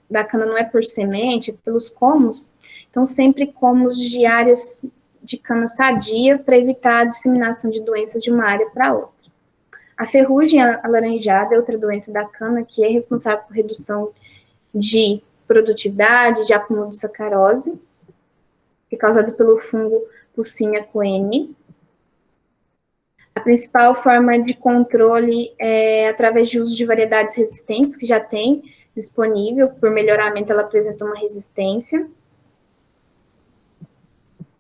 da cana não é por semente, é pelos colmos. Então, sempre colmos de áreas de cana sadia para evitar a disseminação de doenças de uma área para outra. A ferrugem alaranjada é outra doença da cana que é responsável por redução de produtividade, de acúmulo de sacarose, que é causada pelo fungo Pucínia coene. A principal forma de controle é através de uso de variedades resistentes que já tem disponível, por melhoramento ela apresenta uma resistência.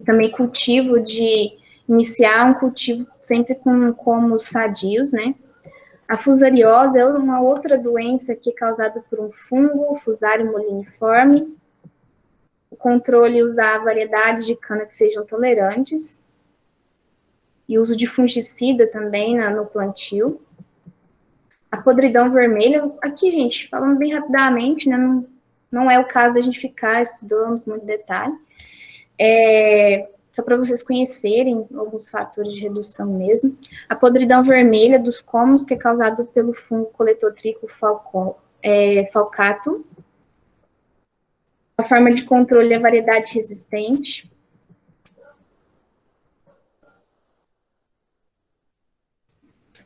Também cultivo de iniciar um cultivo sempre com colmos sadios, né? A fusariose é uma outra doença que é causada por um fungo, Fusarium moliniforme. O controle usar variedades de cana que sejam tolerantes. E uso de fungicida também no plantio. A podridão vermelha, aqui, gente, falando bem rapidamente, né, não é o caso da gente ficar estudando com muito detalhe. Só para vocês conhecerem alguns fatores de redução mesmo. A podridão vermelha dos colmos, que é causado pelo fungo Coletotrico falcatum. A forma de controle é variedade resistente.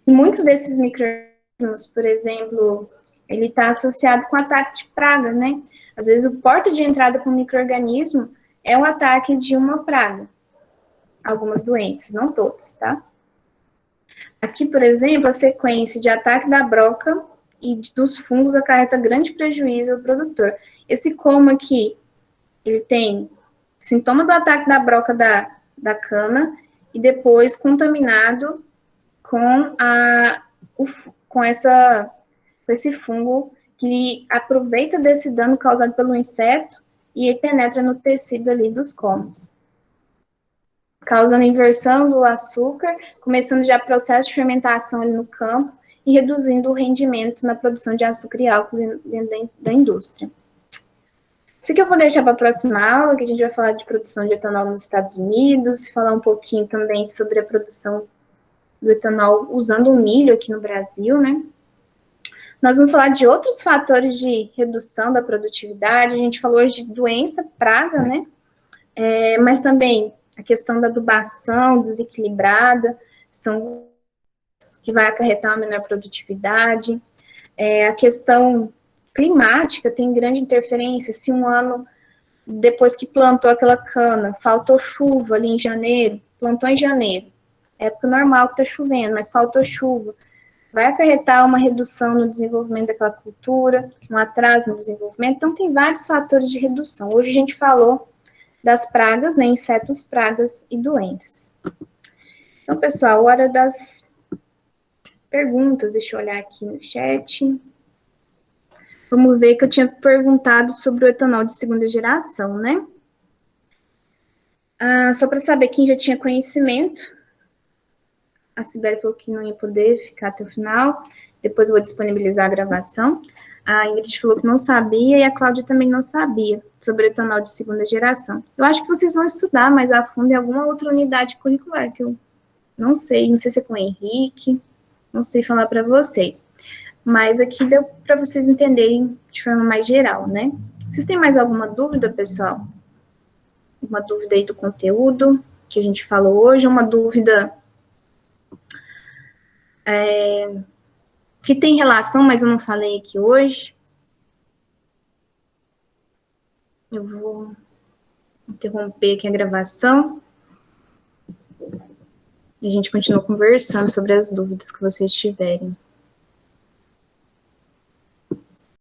E muitos desses micro-organismos, por exemplo, ele está associado com ataque de praga, né? Às vezes, o porta de entrada para um micro-organismo é um ataque de uma praga. Algumas doenças, não todas, tá? Aqui, por exemplo, a sequência de ataque da broca e dos fungos acarreta grande prejuízo ao produtor. Esse como aqui, ele tem sintoma do ataque da broca da cana e depois contaminado com esse fungo que aproveita desse dano causado pelo inseto e penetra no tecido ali dos colmos, causando inversão do açúcar, começando já o processo de fermentação ali no campo e reduzindo o rendimento na produção de açúcar e álcool dentro da indústria. Isso aqui eu vou deixar para a próxima aula, que a gente vai falar de produção de etanol nos Estados Unidos, falar um pouquinho também sobre a produção do etanol usando o milho aqui no Brasil, né? Nós vamos falar de outros fatores de redução da produtividade, a gente falou hoje de doença, praga, né? Mas também a questão da adubação desequilibrada, são que vai acarretar uma menor produtividade. A questão climática tem grande interferência, se um ano, depois que plantou aquela cana, faltou chuva ali em janeiro, plantou em janeiro, época normal que está chovendo, mas faltou chuva, vai acarretar uma redução no desenvolvimento daquela cultura, um atraso no desenvolvimento, então tem vários fatores de redução. Hoje a gente falou das pragas, né, insetos, pragas e doenças. Então, pessoal, hora das perguntas, deixa eu olhar aqui no chat. Vamos ver que eu tinha perguntado sobre o etanol de segunda geração, né? Só para saber quem já tinha conhecimento, a Sibeli falou que não ia poder ficar até o final, depois eu vou disponibilizar a gravação. A Ingrid falou que não sabia e a Cláudia também não sabia sobre o etanol de segunda geração. Eu acho que vocês vão estudar mais a fundo em alguma outra unidade curricular, que eu não sei se é com o Henrique, não sei falar para vocês. Mas aqui deu para vocês entenderem de forma mais geral, né? Vocês têm mais alguma dúvida, pessoal? Uma dúvida aí do conteúdo que a gente falou hoje? Uma dúvida que tem relação, mas eu não falei aqui hoje? Eu vou interromper aqui a gravação. E a gente continua conversando sobre as dúvidas que vocês tiverem.